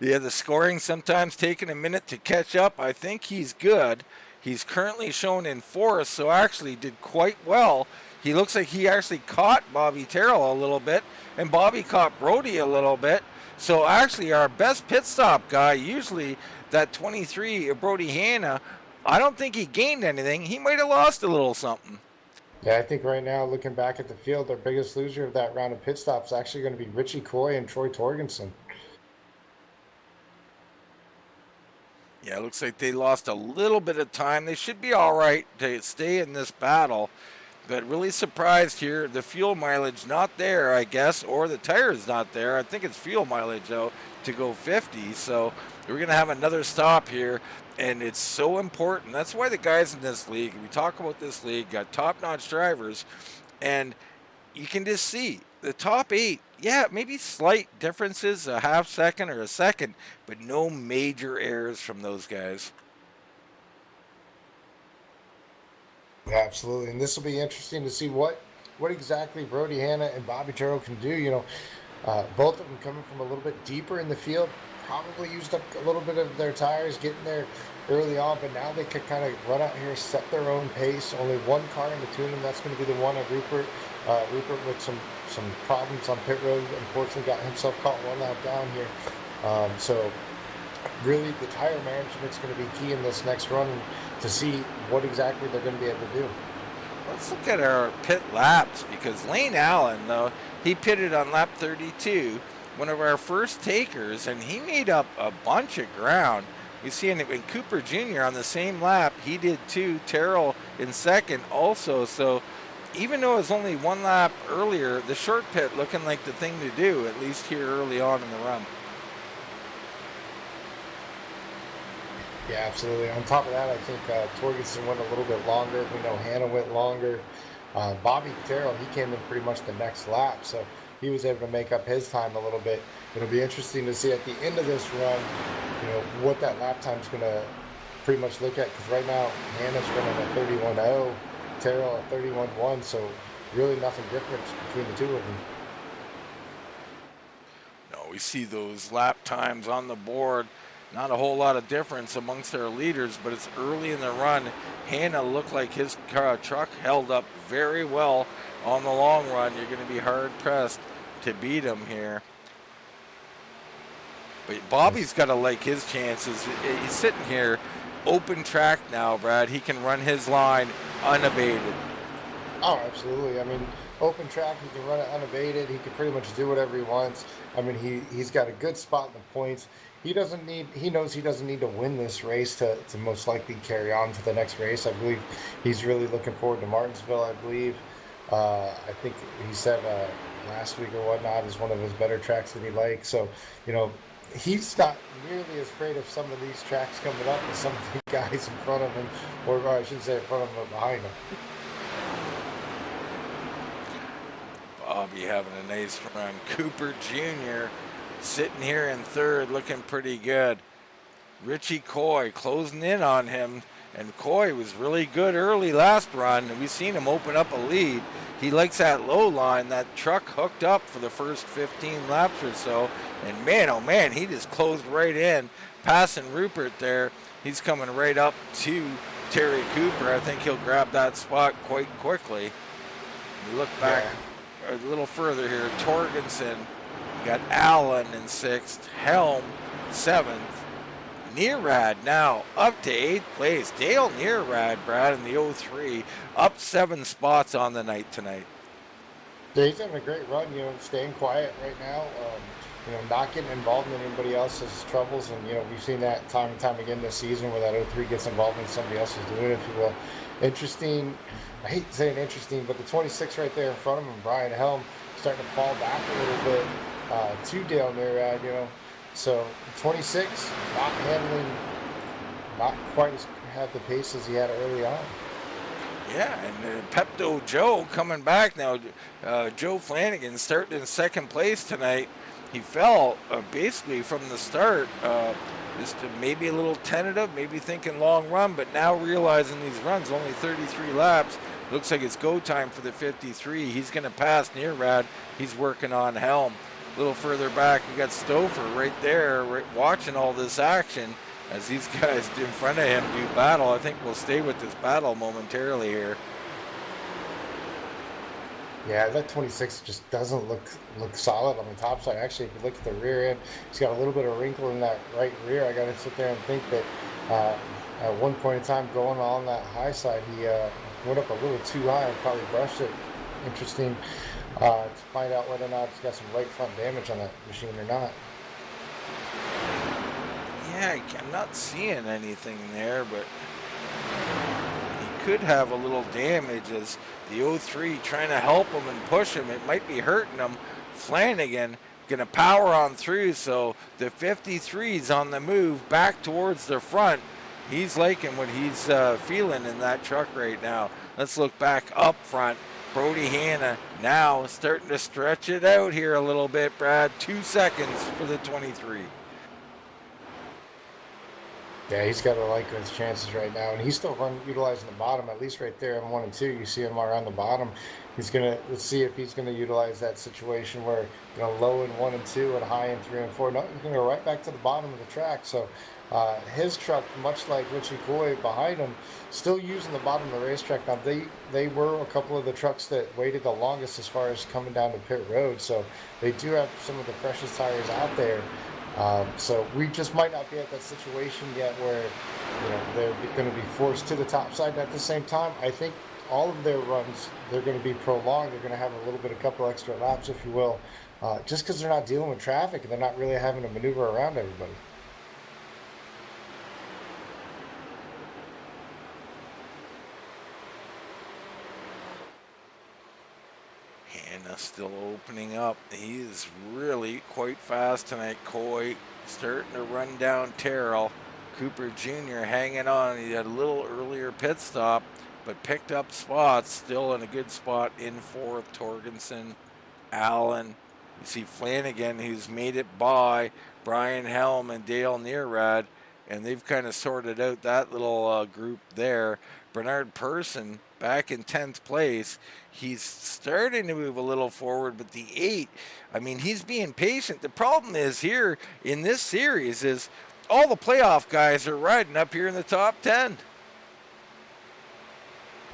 Speaker 2: Yeah, the scoring sometimes taking a minute to catch up. I think he's good. He's currently shown in 4th, so actually did quite well. He looks like he actually caught Bobby Terrell a little bit, and Bobby caught Brodie a little bit. So actually our best pit stop guy, usually that 23, Brodie Hannah, I don't think he gained anything. He might have lost a little something.
Speaker 3: Yeah, I think right now, looking back at the field, their biggest loser of that round of pit stops is actually going to be Richie Coy and Troy Torgerson.
Speaker 2: Yeah, it looks like they lost a little bit of time. They should be all right to stay in this battle. But really surprised here. The fuel mileage not there, I guess, or the tires not there. I think it's fuel mileage, though, to go 50. So we're going to have another stop here. And it's so important. That's why the guys in this league, we talk about this league, got top-notch drivers. And you can just see the top 8, yeah, maybe slight differences, a half second or a second, but no major errors from those guys.
Speaker 3: Yeah, absolutely. And this will be interesting to see what exactly Brodie Hannah and Bobby Terrell can do. You know, both of them coming from a little bit deeper in the field, probably used up a little bit of their tires getting there early on, but now they could kind of run out here, set their own pace. Only 1 car in between them. That's going to be the one of Rupert. Rupert with some problems on pit road. Unfortunately, got himself caught 1 lap down here. So really, the tire management is going to be key in this next run to see what exactly they're going to be able to do.
Speaker 2: Let's look at our pit laps, because Lane Allen, though, he pitted on lap 32, one of our first takers, and he made up a bunch of ground. You see in Cooper Jr. on the same lap, he did too. Terrell in second also. So even though it was only 1 lap earlier, the short pit looking like the thing to do, at least here early on in the run.
Speaker 3: Yeah, absolutely. On top of that, I think Torgerson went a little bit longer. We know Hannah went longer. Bobby Terrell, he came in pretty much the next lap, so he was able to make up his time a little bit. It'll be interesting to see at the end of this run, you know, what that lap time's going to pretty much look at, because right now Hannah's running a 31.0, Terrell at 31.1, so really nothing different between the two of them.
Speaker 2: No, we see those lap times on the board. Not a whole lot of difference amongst our leaders, but it's early in the run. Hannah looked like his truck held up very well on the long run. You're going to be hard-pressed to beat him here. But Bobby's got to like his chances. He's sitting here, open track now, Brad. He can run his line unabated.
Speaker 3: Oh, absolutely. I mean, open track, he can run it unabated. He can pretty much do whatever he wants. I mean, he's got a good spot in the points. He knows he doesn't need to win this race to most likely carry on to the next race. I believe he's really looking forward to Martinsville, I believe. I think he said last week or whatnot is one of his better tracks that he likes. So, you know, he's not nearly as afraid of some of these tracks coming up as some of the guys in front of him, or I should say in front of him, but behind him.
Speaker 2: Bobby having a nice run. Cooper Jr. sitting here in third, looking pretty good. Richie Coy closing in on him, and Coy was really good early last run. We've seen him open up a lead. He likes that low line. That truck hooked up for the first 15 laps or so, and man, oh man, he just closed right in, passing Rupert there. He's coming right up to Terry Cooper. I think he'll grab that spot quite quickly. We look back a little further here. Torgerson, got Allen in 6th, Helm 7th. Nearad now up to 8th place. Dale Nearad, Brad, in the 03, up 7 spots on the night tonight.
Speaker 3: Yeah, he's having a great run, staying quiet right now, not getting involved in anybody else's troubles. And, we've seen that time and time again this season where that 03 gets involved in somebody else is doing it, if you will. Interesting, I hate saying interesting, but the 26 right there in front of him, Brian Helm, starting to fall back a little bit to Dale Nearad, So 26, not quite as had the pace as he had early on.
Speaker 2: Yeah, and Pepto Joe coming back now. Joe Flanagan starting in 2nd place tonight. He fell basically from the start, just maybe a little tentative, maybe thinking long run, but now realizing these runs, only 33 laps, looks like it's go time for the 53. He's going to pass Nearad. He's working on Helm. A little further back, we got Stouffer right there, watching all this action as these guys in front of him do battle. I think we'll stay with this battle momentarily here.
Speaker 3: Yeah, that 26 just doesn't look solid on the top side. Actually, if you look at the rear end, he's got a little bit of wrinkle in that right rear. I got to sit there and think that at one point in time, going on that high side, he went up a little too high and probably brushed it. Interesting to find out whether or not it's got some right front damage on that machine or not.
Speaker 2: Yeah, I'm not seeing anything there, but he could have a little damage as the 03 trying to help him and push him. It might be hurting him. Flanagan going to power on through, so the 53's on the move back towards the front. He's liking what he's feeling in that truck right now. Let's look back up front. Brodie Hannah now starting to stretch it out here a little bit, Brad. 2 seconds for the 23.
Speaker 3: Yeah, he's got to like his chances right now, and he's still utilizing the bottom, at least right there in 1 and 2. You see him around the bottom. Let's see if he's gonna utilize that situation where low in 1 and 2 and high in 3 and 4. No, he's gonna go right back to the bottom of the track. So his truck, much like Richie Coy behind him, still using the bottom of the racetrack. Now they were a couple of the trucks that waited the longest as far as coming down to pit road, so they do have some of the freshest tires out there. So we just might not be at that situation yet where they're going to be forced to the top side. At the same time, I think all of their runs, they're going to be prolonged. They're going to have a little bit, a couple extra laps, if you will, just because they're not dealing with traffic and they're not really having to maneuver around everybody.
Speaker 2: Hannah still opening up. He is really quite fast tonight. Coy starting to run down Terrell. Cooper Jr. hanging on. He had a little earlier pit stop, but picked up spots. Still in a good spot in 4th. Torgerson, Allen. You see Flanagan, who's made it by Brian Helm and Dale Nearad, and they've kind of sorted out that little group there. Bernard Person back in 10th place. He's starting to move a little forward, but the 8, I mean, he's being patient. The problem is here in this series is all the playoff guys are riding up here in the top 10.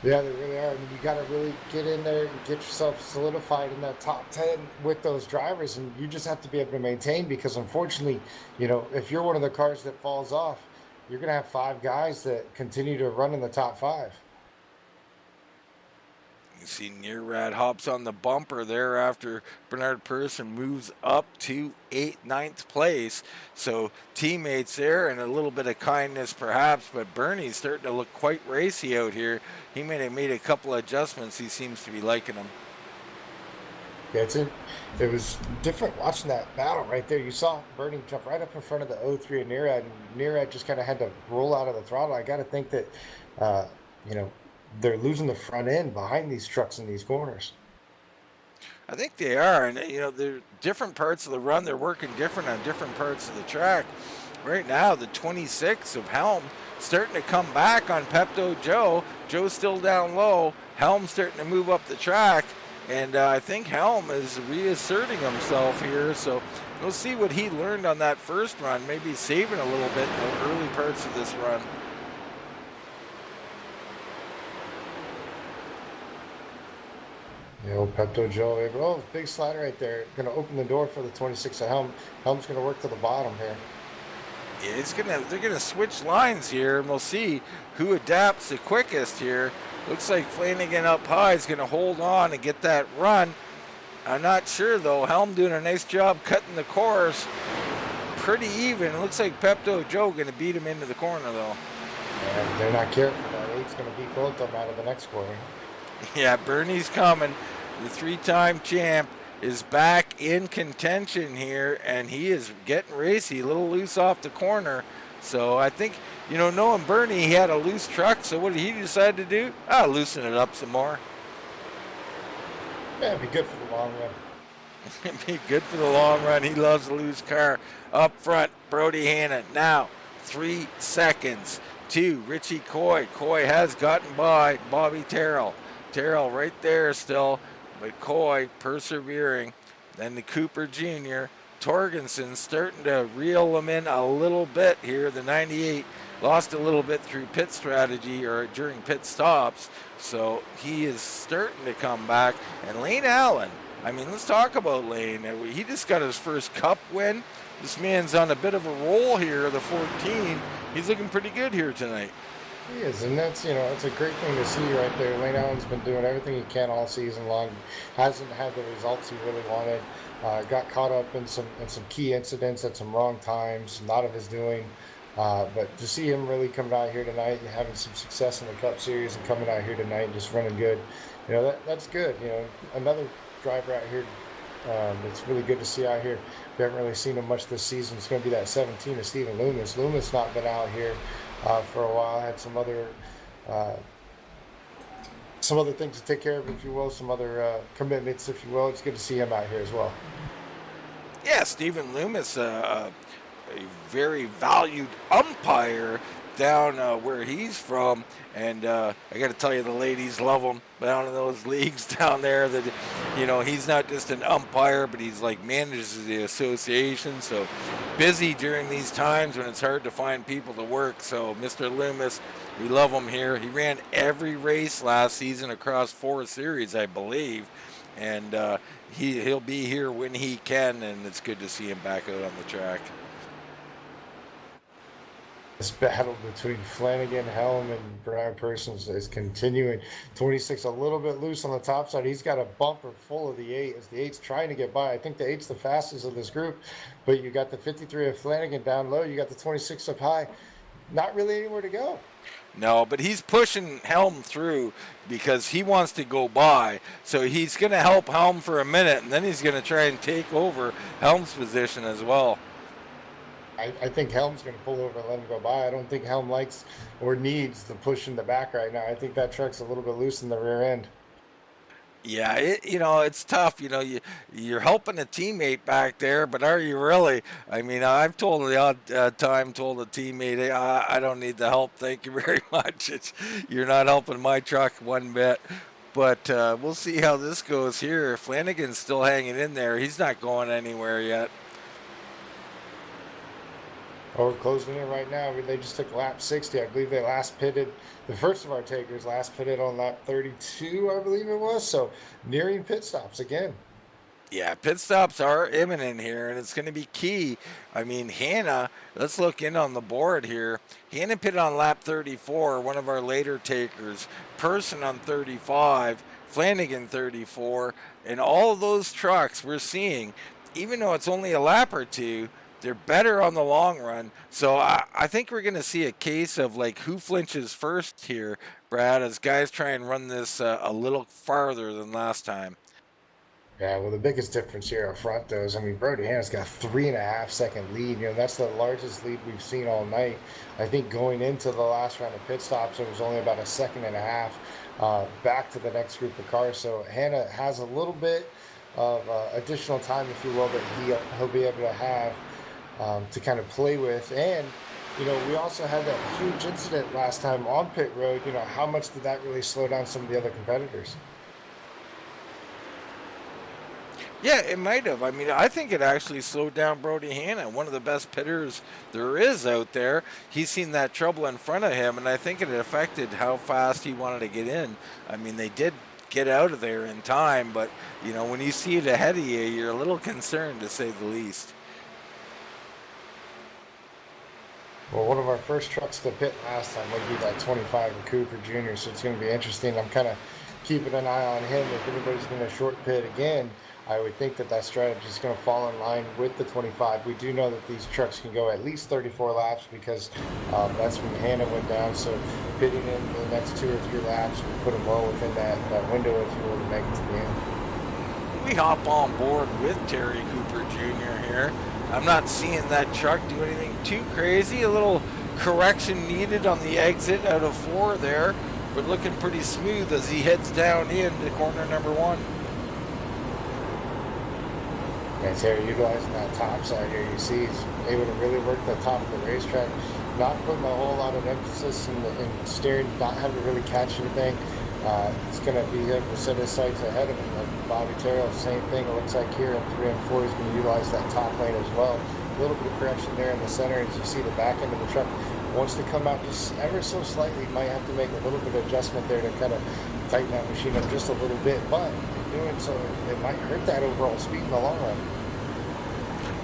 Speaker 3: Yeah, they really are. I mean, you got to really get in there and get yourself solidified in that top 10 with those drivers, and you just have to be able to maintain because, unfortunately, if you're one of the cars that falls off, you're going to have 5 guys that continue to run in the top 5.
Speaker 2: You see Nearad hops on the bumper there after Bernard Person moves up to 9th place. So teammates there and a little bit of kindness perhaps, but Bernie's starting to look quite racy out here. He may have made a couple of adjustments. He seems to be liking them.
Speaker 3: Yeah, it was different watching that battle right there. You saw Bernie jump right up in front of the 03 and Nearad, and Nearad just kind of had to roll out of the throttle. I got to think that, they're losing the front end behind these trucks in these corners.
Speaker 2: I think they are, and they're different parts of the run. They're working different on different parts of the track. Right now, the 26 of Helm starting to come back on Pepto Joe. Joe's still down low. Helm's starting to move up the track, and I think Helm is reasserting himself here. So we'll see what he learned on that first run. Maybe saving a little bit in the early parts of this run.
Speaker 3: The old Pepto Joe. Oh, big slide right there. Going to open the door for the 26 of Helm. Helm's going to work to the bottom here.
Speaker 2: Yeah, they're gonna switch lines here, and we'll see who adapts the quickest here. Looks like Flanagan up high is gonna hold on and get that run. I'm not sure though. Helm doing a nice job cutting the course. Pretty even. Looks like Pepto Joe gonna beat him into the corner though.
Speaker 3: And they're not careful. That 8's gonna beat both of them out of the next quarter.
Speaker 2: Yeah, Bernie's coming. The 3-time champ is back in contention here, and he is getting racy, a little loose off the corner. So I think, knowing Bernie, he had a loose truck, so what did he decide to do? Loosen it up some more.
Speaker 3: Yeah, it'd be good for the long run.
Speaker 2: It'd be good for the long run. He loves a loose car. Up front, Brodie Hannah. Now, 3 seconds to Richie Coy. Coy has gotten by Bobby Terrell. Terrell right there still. But Coy persevering. Then the Cooper Jr. Torgerson starting to reel him in a little bit here. The 98 lost a little bit through pit strategy or during pit stops. So he is starting to come back. And Lane Allen, let's talk about Lane. He just got his first Cup win. This man's on a bit of a roll here, the 14. He's looking pretty good here tonight.
Speaker 3: He is, and that's it's a great thing to see right there. Lane Allen's been doing everything he can all season long. Hasn't had the results he really wanted. Got caught up in some key incidents at some wrong times, not of his doing. But to see him really coming out here tonight and having some success in the Cup Series and coming out here tonight and just running good, that's good. Another driver out here it's really good to see out here. We haven't really seen him much this season. It's going to be that 17 of Stephen Loomis. Loomis not been out here for a while. Had some other things to take care of, if you will, some other commitments, if you will. It's good to see him out here as well.
Speaker 2: Yeah, Stephen Loomis, a very valued umpire down where he's from, and I got to tell you, the ladies love him down in those leagues down there. That he's not just an umpire, but he's like manages the association. So busy during these times when it's hard to find people to work. So Mr. Loomis, we love him here. He ran every race last season across 4 series, I believe, and he'll be here when he can, and it's good to see him back out on the track.
Speaker 3: This battle between Flanagan, Helm, and Brian Persons is continuing. 26 a little bit loose on the top side. He's got a bumper full of the 8 as the 8's trying to get by. I think the 8's the fastest of this group, but you got the 53 of Flanagan down low. You got the 26 up high. Not really anywhere to go.
Speaker 2: No, but he's pushing Helm through because he wants to go by. So he's going to help Helm for a minute, and then he's going to try and take over Helm's position as well.
Speaker 3: I think Helm's going to pull over and let him go by. I don't think Helm likes or needs to push in the back right now. I think that truck's a little bit loose in the rear end.
Speaker 2: Yeah, it's tough. You're helping a teammate back there, but are you really? I've told the odd time, told a teammate, hey, I don't need the help. Thank you very much. You're not helping my truck one bit. But we'll see how this goes here. Flanagan's still hanging in there. He's not going anywhere yet.
Speaker 3: Oh, we're closing in right now. They just took lap 60. I believe they last pitted, the first of our takers last pitted on lap 32, I believe it was. So nearing pit stops again.
Speaker 2: Yeah, pit stops are imminent here, and it's going to be key. Hannah, let's look in on the board here. Hannah pitted on lap 34, one of our later takers. Person on 35, Flanagan 34, and all of those trucks we're seeing, even though it's only a lap or two, they're better on the long run. So I think we're going to see a case of who flinches first here, Brad, as guys try and run this a little farther than last time.
Speaker 3: Yeah, well, the biggest difference here up front, though, is, Brodie Hannah's got a 3.5 second lead. That's the largest lead we've seen all night. I think going into the last round of pit stops, it was only about 1.5 seconds back to the next group of cars. So Hannah has a little bit of additional time, if you will, that he'll be able to have to kind of play with. And we also had that huge incident last time on pit road. How much did that really slow down some of the other competitors?
Speaker 2: Yeah, it might have. I mean, I think it actually slowed down Brodie Hannah, one of the best pitters there is out there. He's seen that trouble in front of him, and I think it affected how fast he wanted to get in. I mean, they did get out of there in time, but, when you see it ahead of you, you're a little concerned, to say the least.
Speaker 3: Well, one of our first trucks to pit last time would be that 25 of Cooper Jr., so it's going to be interesting. I'm kind of keeping an eye on him. If anybody's going to short pit again, I would think that strategy is going to fall in line with the 25. We do know that these trucks can go at least 34 laps because that's when Hannah went down. So pitting in the next 2 or 3 laps would put them well within that window, if you will, to make it to the end.
Speaker 2: We hop on board with Terry Cooper Jr. here. I'm not seeing that truck do anything too crazy. A little correction needed on the exit out of 4 there, but looking pretty smooth as he heads down into corner number 1.
Speaker 3: And Terry utilizing that top side here, you see he's able to really work the top of the racetrack, not putting a whole lot of emphasis in steering, not having to really catch anything. It's going to be able to set his sights ahead of him. Like Bobby Terrell, same thing. It looks like here in 3 and 4, he's going to utilize that top lane as well. A little bit of correction there in the center, as you see the back end of the truck wants to come out just ever so slightly. Might have to make a little bit of adjustment there to kind of tighten that machine up just a little bit, but doing so, it might hurt that overall speed in the long run.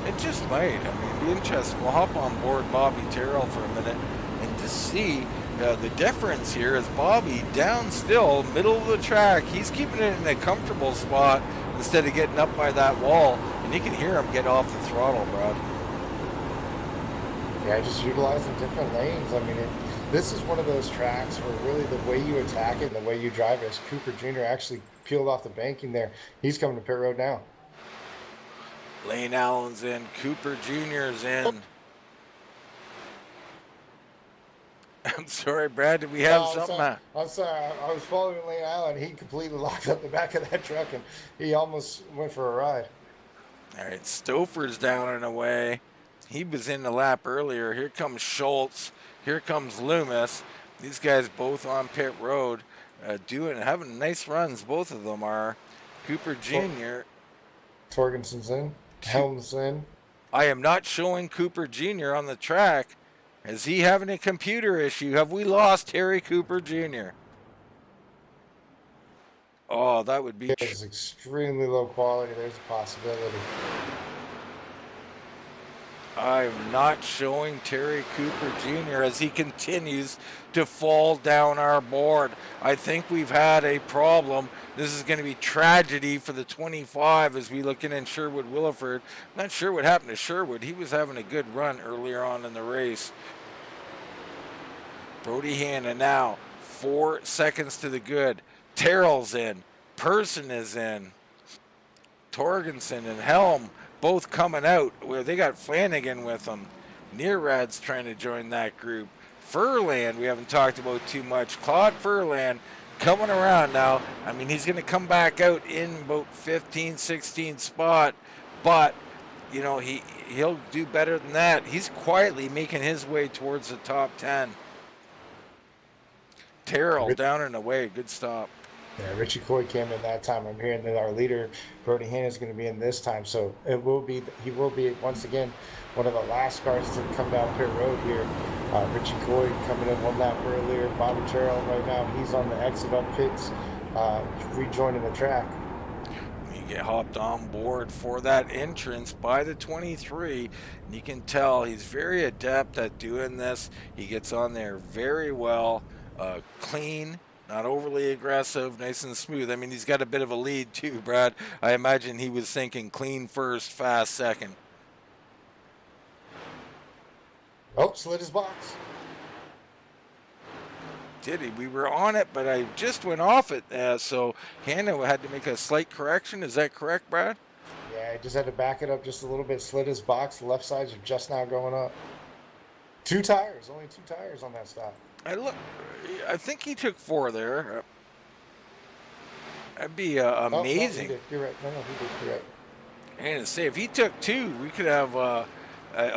Speaker 2: It just might. I mean, it'd be interesting. We'll hop on board Bobby Terrell for a minute and to see the difference here is Bobby down still, middle of the track. He's keeping it in a comfortable spot instead of getting up by that wall, and you can hear him get off the throttle, Brad.
Speaker 3: Yeah, just utilizing different lanes. I mean, this is one of those tracks where really the way you attack it and the way you drive it, as Cooper Jr. actually peeled off the banking there. He's coming to pit road now.
Speaker 2: Lane Allen's in. Cooper Jr.'s in. I'm sorry, Brad. Did we have something?
Speaker 3: I'm sorry. I was following Lane Allen. He completely locked up the back of that truck, and he almost went for a ride.
Speaker 2: All right, Stouffer's down and away. He was in the lap earlier. Here comes Schultz. Here comes Loomis. These guys both on pit road, having nice runs. Both of them are. Cooper Jr.
Speaker 3: Torgerson's in. Helm's in.
Speaker 2: I am not showing Cooper Jr. on the track. Is he having a computer issue? Have we lost Terry Cooper Jr.? Oh, that would be...
Speaker 3: It's extremely low quality. There's a possibility.
Speaker 2: I'm not showing Terry Cooper Jr. as he continues to fall down our board. I think we've had a problem. This is going to be tragedy for the 25 as we look in Sherwood Williford. I'm not sure what happened to Sherwood. He was having a good run earlier on in the race. Brodie Hannah now, 4 seconds to the good. Terrell's in. Person is in. Torgerson and Helm both coming out where they got Flanagan with them. Nearad's trying to join that group. Ferland, we haven't talked about too much. Claude Ferland coming around now. I mean, he's going to come back out in about 15, 16 spot, but, he'll do better than that. He's quietly making his way towards the top 10. Terrell down and away. Good stop.
Speaker 3: Yeah, Richie Coy came in that time. I'm hearing that our leader, Brodie Hannah, is going to be in this time. So he will be once again one of the last cars to come down pit road here. Richie Coy coming in 1 lap earlier. Bobby Terrell right now, he's on the exit of pits, rejoining the track.
Speaker 2: You get hopped on board for that entrance by the 23, and you can tell he's very adept at doing this. He gets on there very well, clean. Not overly aggressive, nice and smooth. I mean, he's got a bit of a lead too, Brad. I imagine he was thinking clean first, fast second.
Speaker 3: Oh, slid his box.
Speaker 2: Did he? We were on it, but I just went off it. So Hannah had to make a slight correction. Is that correct, Brad?
Speaker 3: Yeah, he just had to back it up just a little bit, slid his box. The left sides are just now going up. 2 tires, only 2 tires on that stop.
Speaker 2: I think he took 4 there. That'd be
Speaker 3: Oh, no, he
Speaker 2: amazing.
Speaker 3: did. You're right. No, he did. You're right.
Speaker 2: And to say, if he took 2, we could have a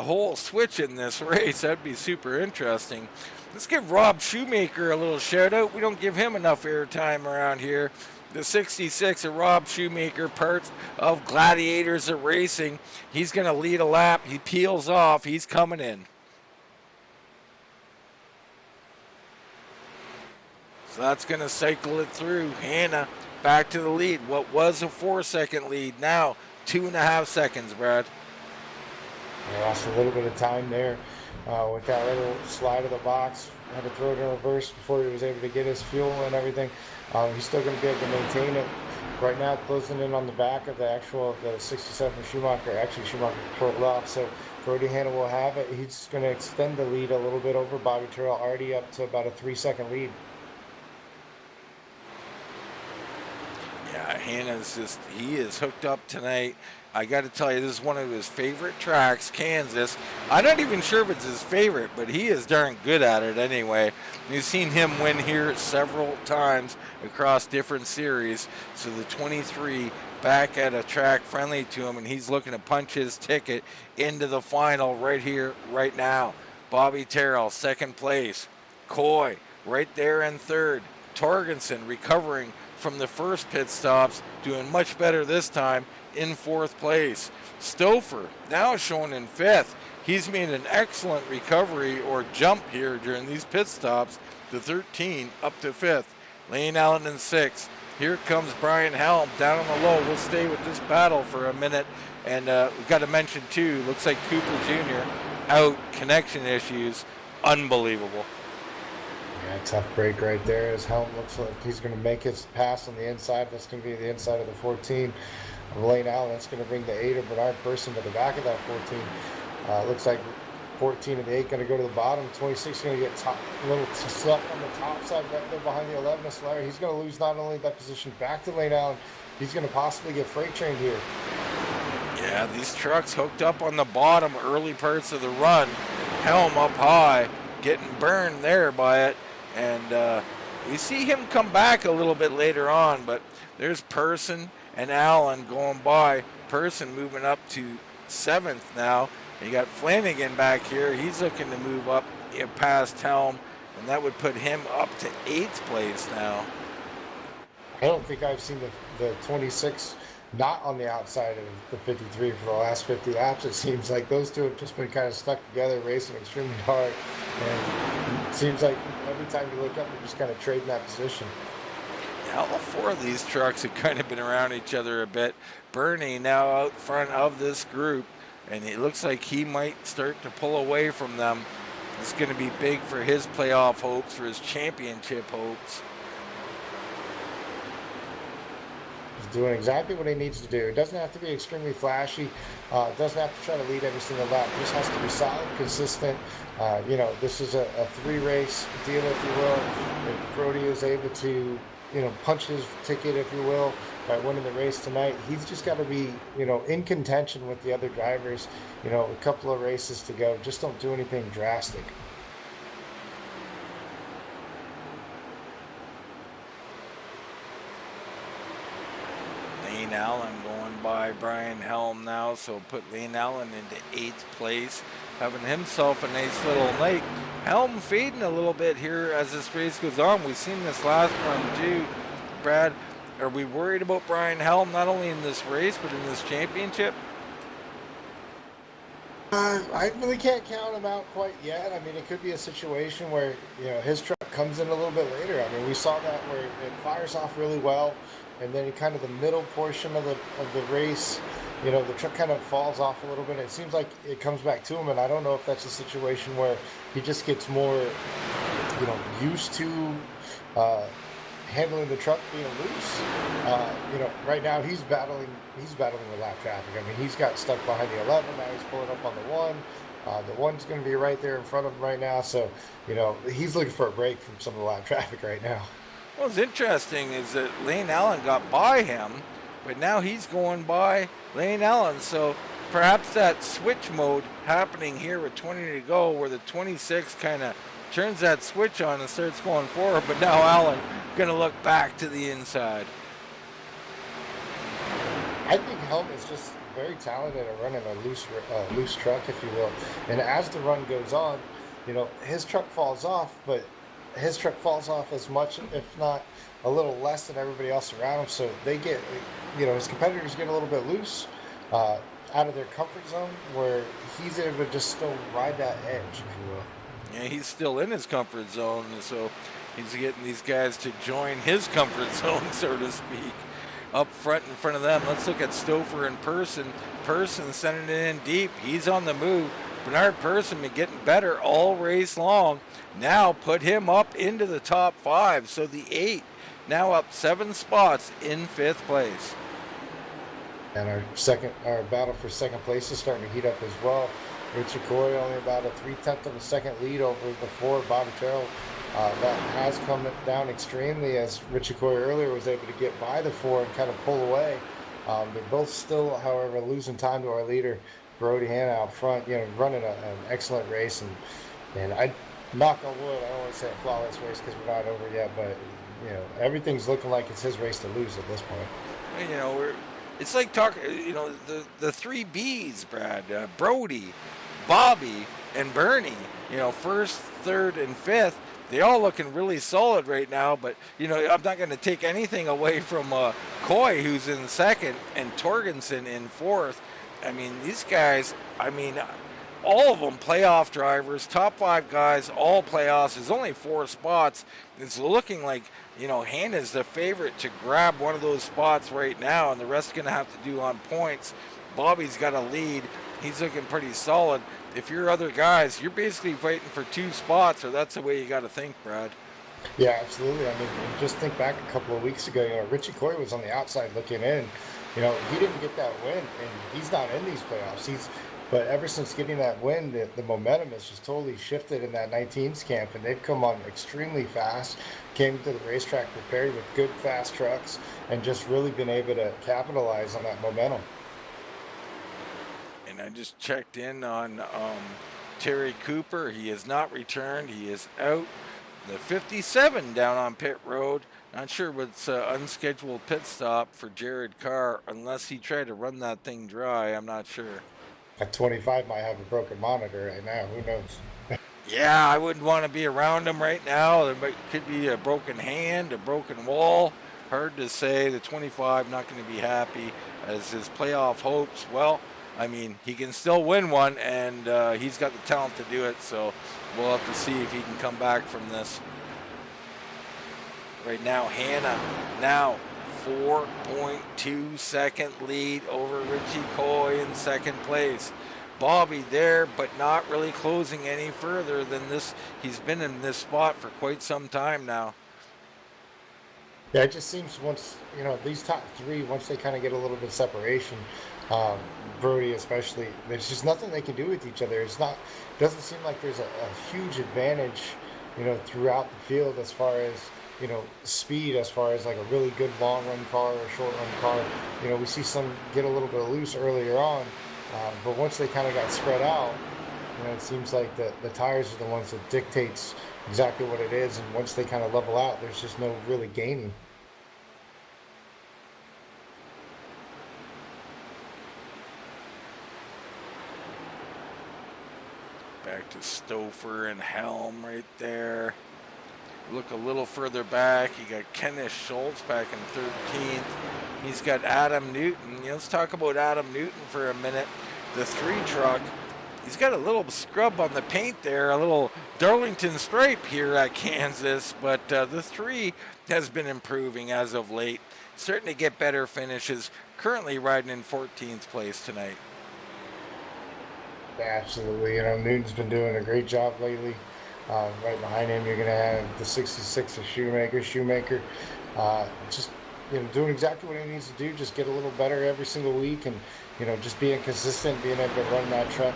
Speaker 2: whole switch in this race. That'd be super interesting. Let's give Rob Shoemaker a little shout out. We don't give him enough airtime around here. The 66 of Rob Shoemaker, part of Gladiators of Racing. He's going to lead a lap. He peels off. He's coming in. So that's going to cycle it through. Hannah back to the lead. What was a 4-second lead, now 2.5 seconds, Brad.
Speaker 3: He lost a little bit of time there with that little slide of the box. Had to throw it in reverse before he was able to get his fuel and everything. He's still going to be able to maintain it. Right now, closing in on the back of the 67 Schumacher. Actually, Schumacher pulled off, so Brodie Hannah will have it. He's going to extend the lead a little bit over Bobby Terrell, already up to about a 3-second lead.
Speaker 2: Yeah, Hannah's he is hooked up tonight. I got to tell you, this is one of his favorite tracks, Kansas. I'm not even sure if it's his favorite, but he is darn good at it anyway. You've seen him win here several times across different series. So the 23 back at a track friendly to him, and he's looking to punch his ticket into the final right here, right now. Bobby Terrell, second place. Coy, right there in third. Torgerson recovering from the first pit stops, doing much better this time, in fourth place. Stouffer now shown in fifth. He's made an excellent recovery or jump here during these pit stops to 13 up to fifth. Lane Allen in sixth. Here comes Brian Helm down on the low. We'll stay with this battle for a minute. And we've got to mention too, looks like Cooper Jr. out, connection issues. Unbelievable.
Speaker 3: Yeah, tough break right there. As Helm looks like he's going to make his pass on the inside. That's going to be the inside of the 14. Lane Allen, that's going to bring the 8 of Bernard Person to the back of that 14. Looks like 14 and the 8 going to go to the bottom. 26 going to get a little stuck on the top side right there behind the 11 of Slayer. He's going to lose not only that position back to Lane Allen, he's going to possibly get freight trained here.
Speaker 2: Yeah, these trucks hooked up on the bottom early parts of the run. Helm up high, getting burned there by it. And we see him come back a little bit later on, but there's Person and Allen going by. Person moving up to 7th now. You got Flanagan back here. He's looking to move up past Helm, and that would put him up to 8th place now.
Speaker 3: I don't think I've seen the 26 not on the outside of the 53 for the last 50 laps. It seems like those two have just been kind of stuck together, racing extremely hard. And it seems like every time you look up, you're just kind of trading that position.
Speaker 2: All 4 of these trucks have kind of been around each other a bit. Bernie now out front of this group, and it looks like he might start to pull away from them. It's going to be big for his playoff hopes, for his championship hopes.
Speaker 3: He's doing exactly what he needs to do. It doesn't have to be extremely flashy. It doesn't have to try to lead every single lap. It just has to be solid, consistent. This is a 3-race deal, if you will. If Brodie is able to punch his ticket, if you will, by winning the race tonight, he's just got to be, in contention with the other drivers. A couple of races to go. Just don't do anything drastic.
Speaker 2: Lane Allen going by Brian Helm now, so put Lane Allen into 8th place, having himself a nice little night. Helm fading a little bit here as this race goes on. We've seen this last run too. Brad, are we worried about Brian Helm not only in this race but in this championship?
Speaker 3: I really can't count him out quite yet. I mean, it could be a situation where his truck comes in a little bit later. I mean, we saw that where it fires off really well, and then kind of the middle portion of the race, the truck kind of falls off a little bit. It seems like it comes back to him, and I don't know if that's a situation where he just gets more, used to handling the truck being loose. Right now he's battling with lap traffic. I mean, he's got stuck behind the 11. Now he's pulling up on the 1. The 1's going to be right there in front of him right now. So, he's looking for a break from some of the lap traffic right now.
Speaker 2: What's interesting is that Lane Allen got by him, but now he's going by Lane Allen. So perhaps that switch mode happening here with 20 to go, where the 26 kind of turns that switch on and starts going forward, but now Allen going to look back to the inside.
Speaker 3: I think Helm is just very talented at running a loose truck, if you will. And as the run goes on, his truck falls off, but his truck falls off as much, if not a little less, than everybody else around him. So they get, his competitors get a little bit loose, out of their comfort zone, where he's able to just still ride that edge, if you will.
Speaker 2: Yeah, he's still in his comfort zone, so he's getting these guys to join his comfort zone, so to speak. Up front in front of them, let's look at Stouffer and Person. Person sending it in deep. He's on the move. Bernard Person been getting better all race long. Now put him up into the top 5. So the 8 now up 7 spots in 5th place.
Speaker 3: And our battle for second place is starting to heat up as well. Richie Coy only about a 3/10 of a second lead over before Bobby Terrell. That has come down extremely, as Richie Coy earlier was able to get by the 4 and kind of pull away. They're both still, however, losing time to our leader, Brodie Hannah, out front, running an excellent race. And I knock on wood, I don't want to say a flawless race because we're not over yet, but everything's looking like it's his race to lose at this point.
Speaker 2: It's like talking, the 3 Bs, Brad, Brodie, Bobby, and Bernie, first, third, and fifth. They all looking really solid right now, but, I'm not going to take anything away from Coy, who's in second, and Torgerson in 4th. I mean, these guys, all of them playoff drivers, top 5 guys, all playoffs. There's only 4 spots. It's looking like, Hannah's the favorite to grab one of those spots right now, and the rest going to have to do on points. Bobby's got a lead. He's looking pretty solid. If you're other guys, you're basically fighting for 2 spots, or that's the way you got to think, Brad.
Speaker 3: Yeah, absolutely. Just think back a couple of weeks ago, Richie Coy was on the outside looking in. He didn't get that win, and he's not in these playoffs. But ever since getting that win, the momentum has just totally shifted in that 19s camp, and they've come on extremely fast, came to the racetrack prepared with good, fast trucks, and just really been able to capitalize on that momentum.
Speaker 2: And I just checked in on Terry Cooper. He has not returned. He is out. The 57 down on pit road. Not sure what's unscheduled pit stop for Jared Carr, unless he tried to run that thing dry. I'm not sure.
Speaker 3: At 25 might have a broken monitor right now. Who knows?
Speaker 2: Yeah, I wouldn't want to be around him right now. There could be a broken hand, a broken wall. Hard to say. The 25 not going to be happy as his playoff hopes. Well, he can still win one, and he's got the talent to do it. So we'll have to see if he can come back from this. Right now, Hannah now 4.2 second lead over Richie Coy in second place. Bobby there, but not really closing any further than this. He's been in this spot for quite some time now.
Speaker 3: Yeah, it just seems once, these top 3, once they kind of get a little bit of separation, Brodie especially, there's just nothing they can do with each other. Doesn't seem like there's a huge advantage, throughout the field as far as, speed, as far as like a really good long run car or short run car. We see some get a little bit loose earlier on, but once they kind of got spread out, it seems like the tires are the ones that dictates exactly what it is, and once they kind of level out, there's just no really gaining.
Speaker 2: Back to Stouffer and Helm right there. Look a little further back. You got Kenneth Schultz back in 13th. He's got Adam Newton. Let's talk about Adam Newton for a minute. The 3 truck. He's got a little scrub on the paint there, a little Darlington stripe here at Kansas, but the 3 has been improving as of late. Starting to get better finishes. Currently riding in 14th place tonight.
Speaker 3: Absolutely. Newton's been doing a great job lately. Right behind him, you're going to have the 66 of Shoemaker. Just doing exactly what he needs to do. Just get a little better every single week, and just being consistent, being able to run that truck,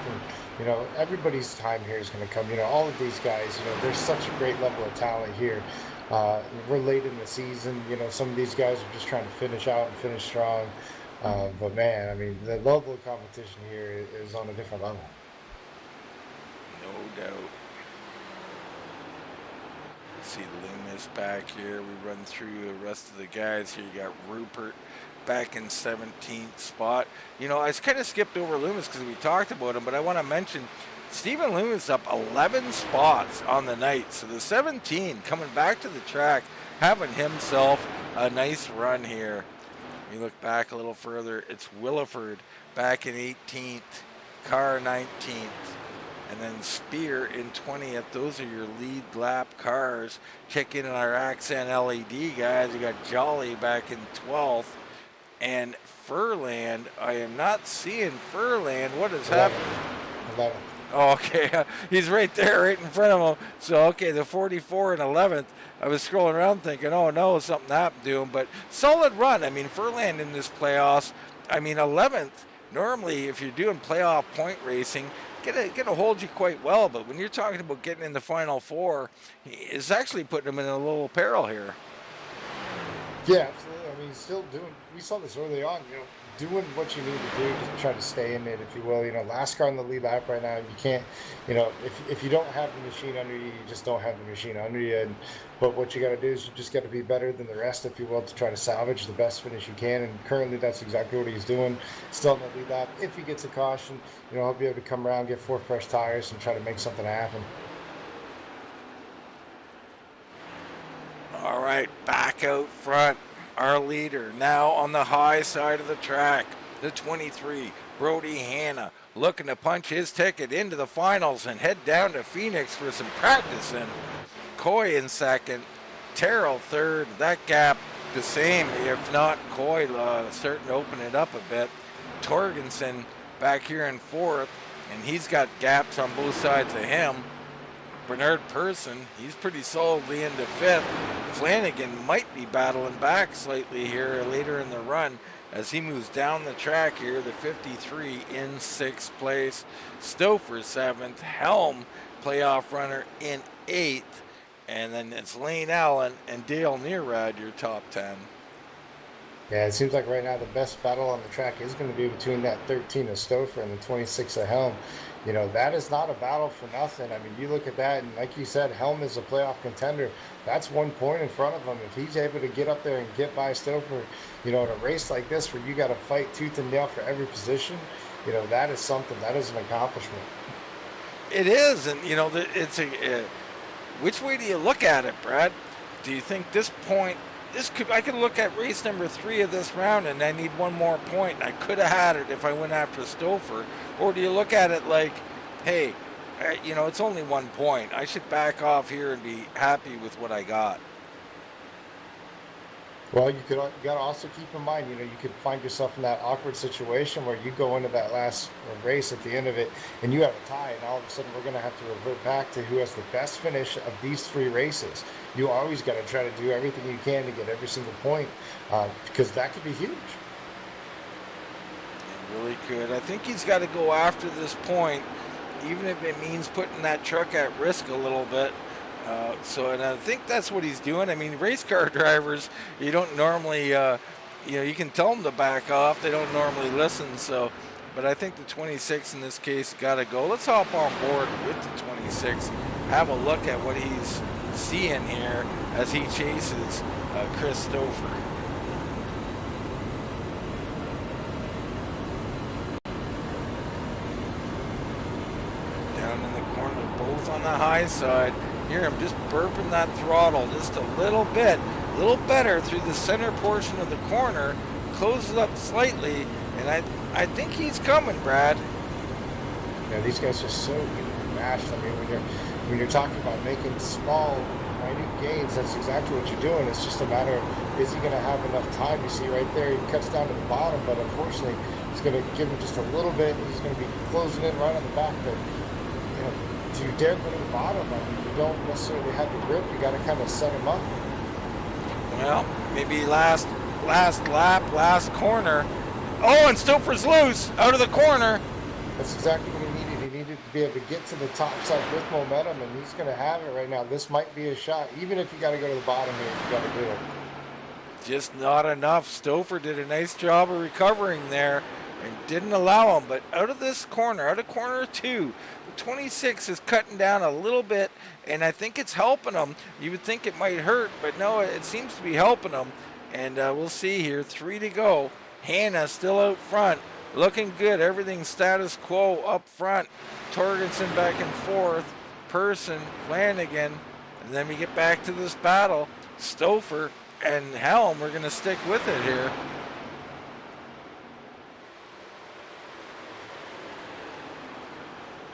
Speaker 3: and everybody's time here is going to come. All of these guys. There's such a great level of talent here. We're late in the season. Some of these guys are just trying to finish out and finish strong. But man, the level of competition here is on a different level.
Speaker 2: No doubt. See Loomis back here. We run through the rest of the guys here. You got Rupert back in 17th spot. You know, I kind of skipped over Loomis because we talked about him, but I want to mention Stephen Loomis up 11 spots on the night. So the 17 coming back to the track, having himself a nice run here. We look back a little further. It's Williford back in 18th, Carr 19th, and then Spear in 20th. Those are your lead lap cars. Check in on our Accent LED guys. You got Jolly back in 12th. And Ferland, I am not seeing Ferland. What has happened?
Speaker 3: 11.
Speaker 2: Oh, okay, he's right there, right in front of him. So, okay, the 44 and 11th. I was scrolling around thinking, oh no, something happened to him. But solid run. I mean, Ferland in this playoffs. I mean, 11th. Normally, if you're doing playoff point racing, gonna hold you quite well. But when you're talking about getting in the final four, it's actually putting him in a little peril here.
Speaker 3: Yeah, absolutely. I mean, still doing. We saw this early on. You know, doing what you need to do to try to stay in it, if you will. You know, last car in the lead lap right now, you can't. You know, if you don't have the machine under you, you just don't have the machine under you. But what you got to do is you just got to be better than the rest, if you will, to try to salvage the best finish you can. And currently, that's exactly what he's doing. Still in the lead lap. If he gets a caution, you know, he'll be able to come around, get 4 fresh tires, and try to make something happen.
Speaker 2: All right, back out front. Our leader now on the high side of the track, the 23, Brodie Hannah, looking to punch his ticket into the finals and head down to Phoenix for some practicing. Coy in second, Terrell third. That gap the same, if not Coy starting to open it up a bit. Torgerson back here in fourth, and he's got gaps on both sides of him. Bernard Person, he's pretty solidly into fifth. Flanagan might be battling back slightly here later in the run as he moves down the track here. The 53 in sixth place. Stouffer seventh. Helm, playoff runner, in eighth. And then it's Lane Allen and Dale Nearad, your top 10.
Speaker 3: Yeah, it seems like right now the best battle on the track is going to be between that 13 of Stouffer and the 26 of Helm. You know, that is not a battle for nothing. I mean, you look at that, and like you said, Helm is a playoff contender. That's 1 point in front of him. If he's able to get up there and get by Stouffer, you know, in a race like this where you got to fight tooth and nail for every position, you know, that is something. That is an accomplishment.
Speaker 2: It is, and, you know, it's which way do you look at it, Brad? Do you think this point, I could look at race number 3 of this round and I need 1 more point. I could have had it if I went after Stouffer. Or do you look at it like, hey, you know, it's only 1 point. I should back off here and be happy with what I got.
Speaker 3: Well, you got to also keep in mind, you know, you could find yourself in that awkward situation where you go into that last race at the end of it and you have a tie, and all of a sudden we're going to have to revert back to who has the best finish of these 3 races. You always got to try to do everything you can to get every single point, because that could be huge.
Speaker 2: It really could. I think he's got to go after this point, even if it means putting that truck at risk a little bit. And I think that's what he's doing. I mean, race car drivers, you don't normally, you know, you can tell them to back off. They don't normally listen. So, but I think the 26 in this case got to go. Let's hop on board with the 26. Have a look at what he's seeing here as he chases Chris Stouffer. Down in the corner, both on the high side. Hear him just burping that throttle just a little bit, a little better through the center portion of the corner, closes up slightly, and I think he's coming, Brad.
Speaker 3: Yeah, these guys are so matched. I mean, when you're talking about making small, minute gains, that's exactly what you're doing. It's just a matter of, is he going to have enough time? You see right there, he cuts down to the bottom, but unfortunately, he's going to give him just a little bit. He's going to be closing in right on the back, but you know, do you dare go to the bottom? I mean, you don't necessarily have the grip. You got to kind of set him up.
Speaker 2: Well, maybe last lap, last corner. Oh, and Stouffer's loose out of the corner.
Speaker 3: That's exactly what he needed. He needed to be able to get to the top side with momentum, and he's going to have it right now. This might be a shot. Even if you got to go to the bottom here, you got to do it.
Speaker 2: Just not enough. Stouffer did a nice job of recovering there and didn't allow him. But out of this corner, out of corner 2, the 26 is cutting down a little bit, and I think it's helping him. You would think it might hurt, but no, it seems to be helping him. And we'll see here. 3 to go. Hannah still out front. Looking good. Everything status quo up front. Torgerson back and forth. Person, Flanagan. And then we get back to this battle. Stouffer and Helm are going to stick with it here.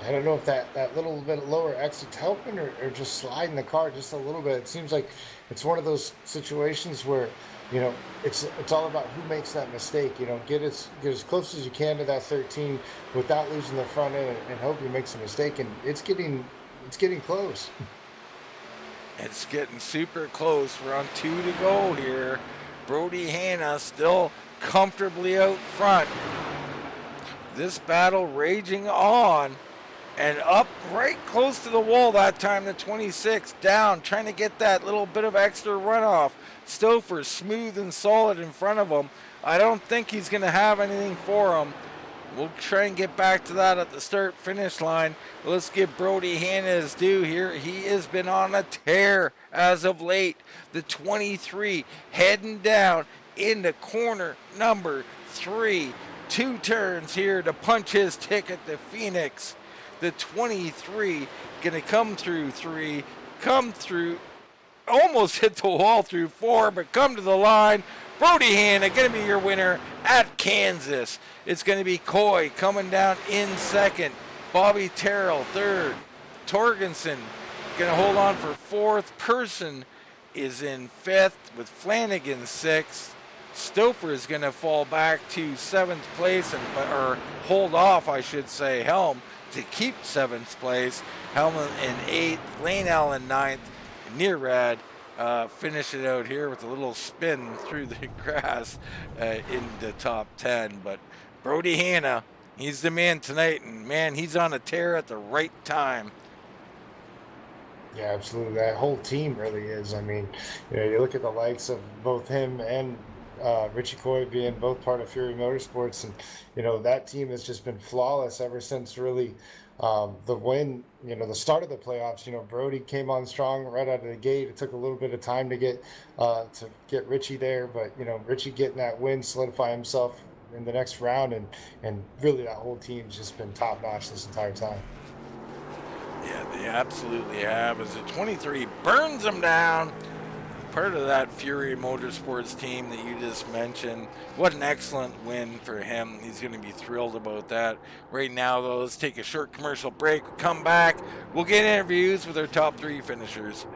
Speaker 3: I don't know if that little bit lower exit's helping or just sliding the car just a little bit. It seems like it's one of those situations where, it's all about who makes that mistake. Get as close as you can to that 13 without losing the front end and hope he makes a mistake. And it's getting close.
Speaker 2: It's getting super close. We're on 2 to go here. Brodie Hannah still comfortably out front. This battle raging on. And up right close to the wall that time, the 26 down, trying to get that little bit of extra runoff. Stouffer smooth and solid in front of him. I don't think he's going to have anything for him. We'll try and get back to that at the start-finish line. Let's give Brodie Hannah his due here. He has been on a tear as of late. The 23 heading down into corner number 3. 2 turns here to punch his ticket to Phoenix. The 23 going to come through 3, come through, almost hit the wall through 4, but come to the line. Brodie Hannah going to be your winner at Kansas. It's going to be Coy coming down in second. Bobby Terrell third. Torgerson going to hold on for 4th. Person is in 5th with Flanagan 6th. Stouffer is going to fall back to 7th place, or hold off, I should say, Helm, to keep 7th place. Helm in 8th, Lane Allen 9th, Nearad finish it out here with a little spin through the grass in the top 10. But Brodie Hannah, he's the man tonight, and man, he's on a tear at the right time.
Speaker 3: Yeah, absolutely. That whole team really is. I mean, you look at the likes of both him and Richie Coy being both part of Fury Motorsports, and that team has just been flawless ever since really the win. The start of the playoffs. Brodie came on strong right out of the gate. It took a little bit of time to get Richie there, but Richie getting that win, solidify himself in the next round, and really that whole team's just been top notch this entire time.
Speaker 2: Yeah, they absolutely have. As the 23 burns them down. Part of that Fury Motorsports team that you just mentioned. What an excellent win for him. He's going to be thrilled about that. Right now, though, let's take a short commercial break. Come back. We'll get interviews with our top 3 finishers.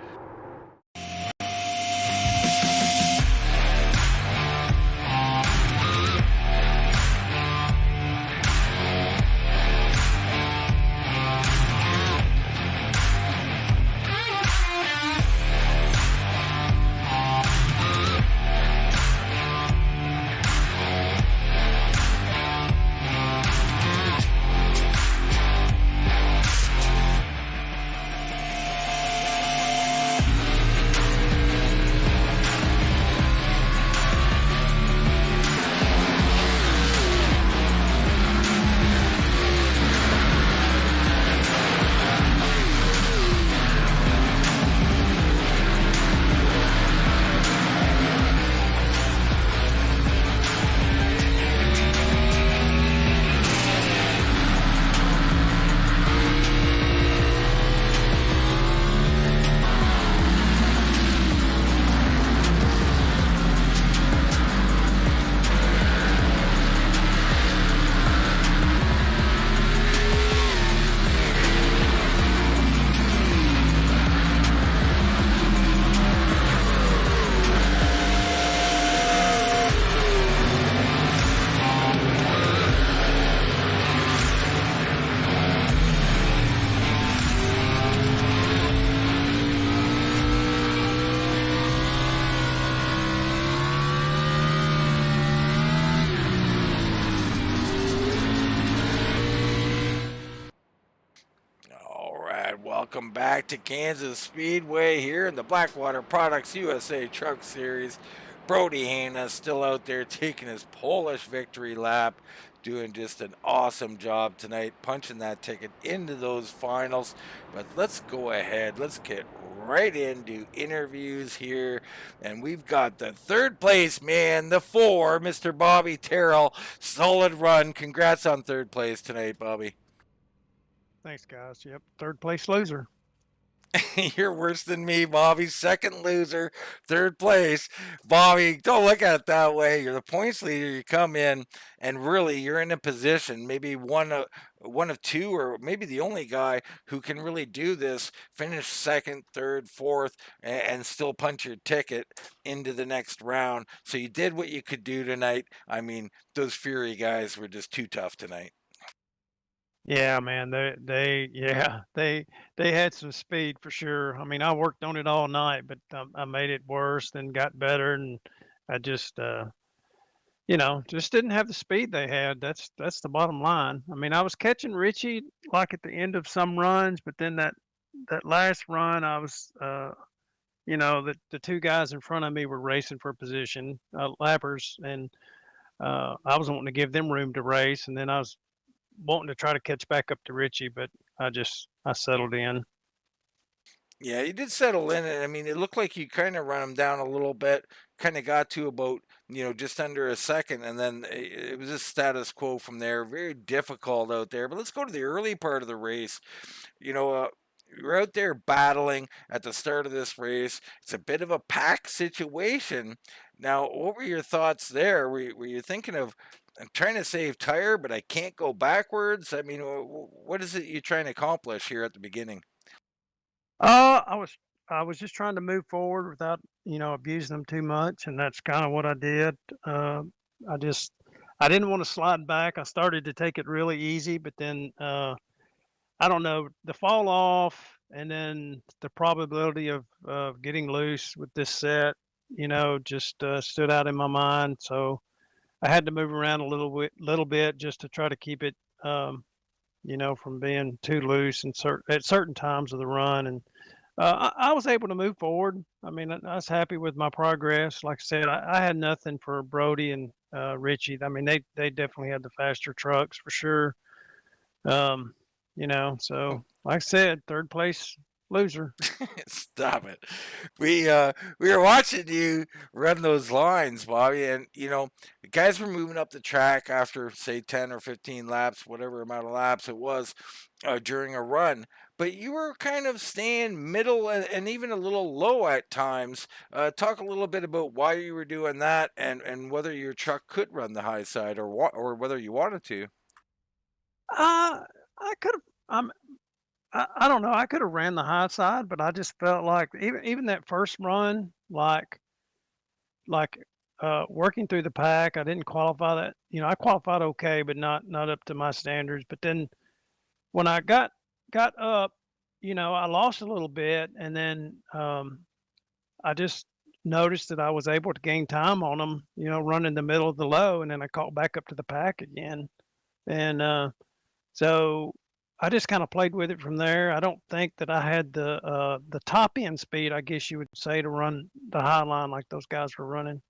Speaker 2: Welcome back to Kansas Speedway here in the Blackwater Products USA Truck Series. Brodie Hannah still out there taking his Polish victory lap, doing just an awesome job tonight, punching that ticket into those finals. But let's go ahead. Let's get right into interviews here. And we've got the third place man, the 4, Mr. Bobby Terrell. Solid run. Congrats on third place tonight, Bobby.
Speaker 4: Thanks, guys. Yep, third place loser.
Speaker 2: You're worse than me, Bobby. Second loser, third place. Bobby, don't look at it that way. You're the points leader. You come in, and really, you're in a position, maybe one of two, or maybe the only guy who can really do this. Finish second, third, fourth, and still punch your ticket into the next round. So you did what you could do tonight. I mean, those Fury guys were just too tough tonight.
Speaker 4: Yeah, man, they had some speed for sure. I mean, I worked on it all night, but I made it worse, then got better, and I just just didn't have the speed they had. That's the bottom line. I mean, I was catching Richie like at the end of some runs, but then that last run, I was the two guys in front of me were racing for position, lappers, and I was wanting to give them room to race, and then I was wanting to try to catch back up to Richie, but I settled in.
Speaker 2: Yeah, you did settle in, and I mean, it looked like you kind of run him down a little bit. Kind of got to about just under a second, and then it was just status quo from there. Very difficult out there. But let's go to the early part of the race. You're out there battling at the start of this race. It's a bit of a pack situation. Now, what were your thoughts there? Were you thinking of, I'm trying to save tire, but I can't go backwards? I mean, what is it you're trying to accomplish here at the beginning?
Speaker 4: I was just trying to move forward without abusing them too much, and that's kind of what I did. I just I didn't want to slide back. I started to take it really easy, but then I don't know, the fall off and then the probability of getting loose with this set, just stood out in my mind. So I had to move around a little bit just to try to keep it, from being too loose at certain times of the run. And I was able to move forward. I mean, I was happy with my progress. Like I said, I had nothing for Brodie and Richie. I mean, they definitely had the faster trucks for sure. So like I said, third place loser.
Speaker 2: Stop it. We were watching you run those lines, Bobby, and the guys were moving up the track after say 10 or 15 laps, whatever amount of laps it was, during a run. But you were kind of staying middle and even a little low at times. Talk a little bit about why you were doing that, and whether your truck could run the high side, or whether you wanted to.
Speaker 4: I could have. I don't know. I could have ran the high side, but I just felt like even that first run, like working through the pack, I didn't qualify that. I qualified okay, but not up to my standards. But then when I got up, I lost a little bit, and then I just noticed that I was able to gain time on them. Running the middle of the low, and then I caught back up to the pack again, and so I just kind of played with it from there. I don't think that I had the top end speed, I guess you would say, to run the high line like those guys were running.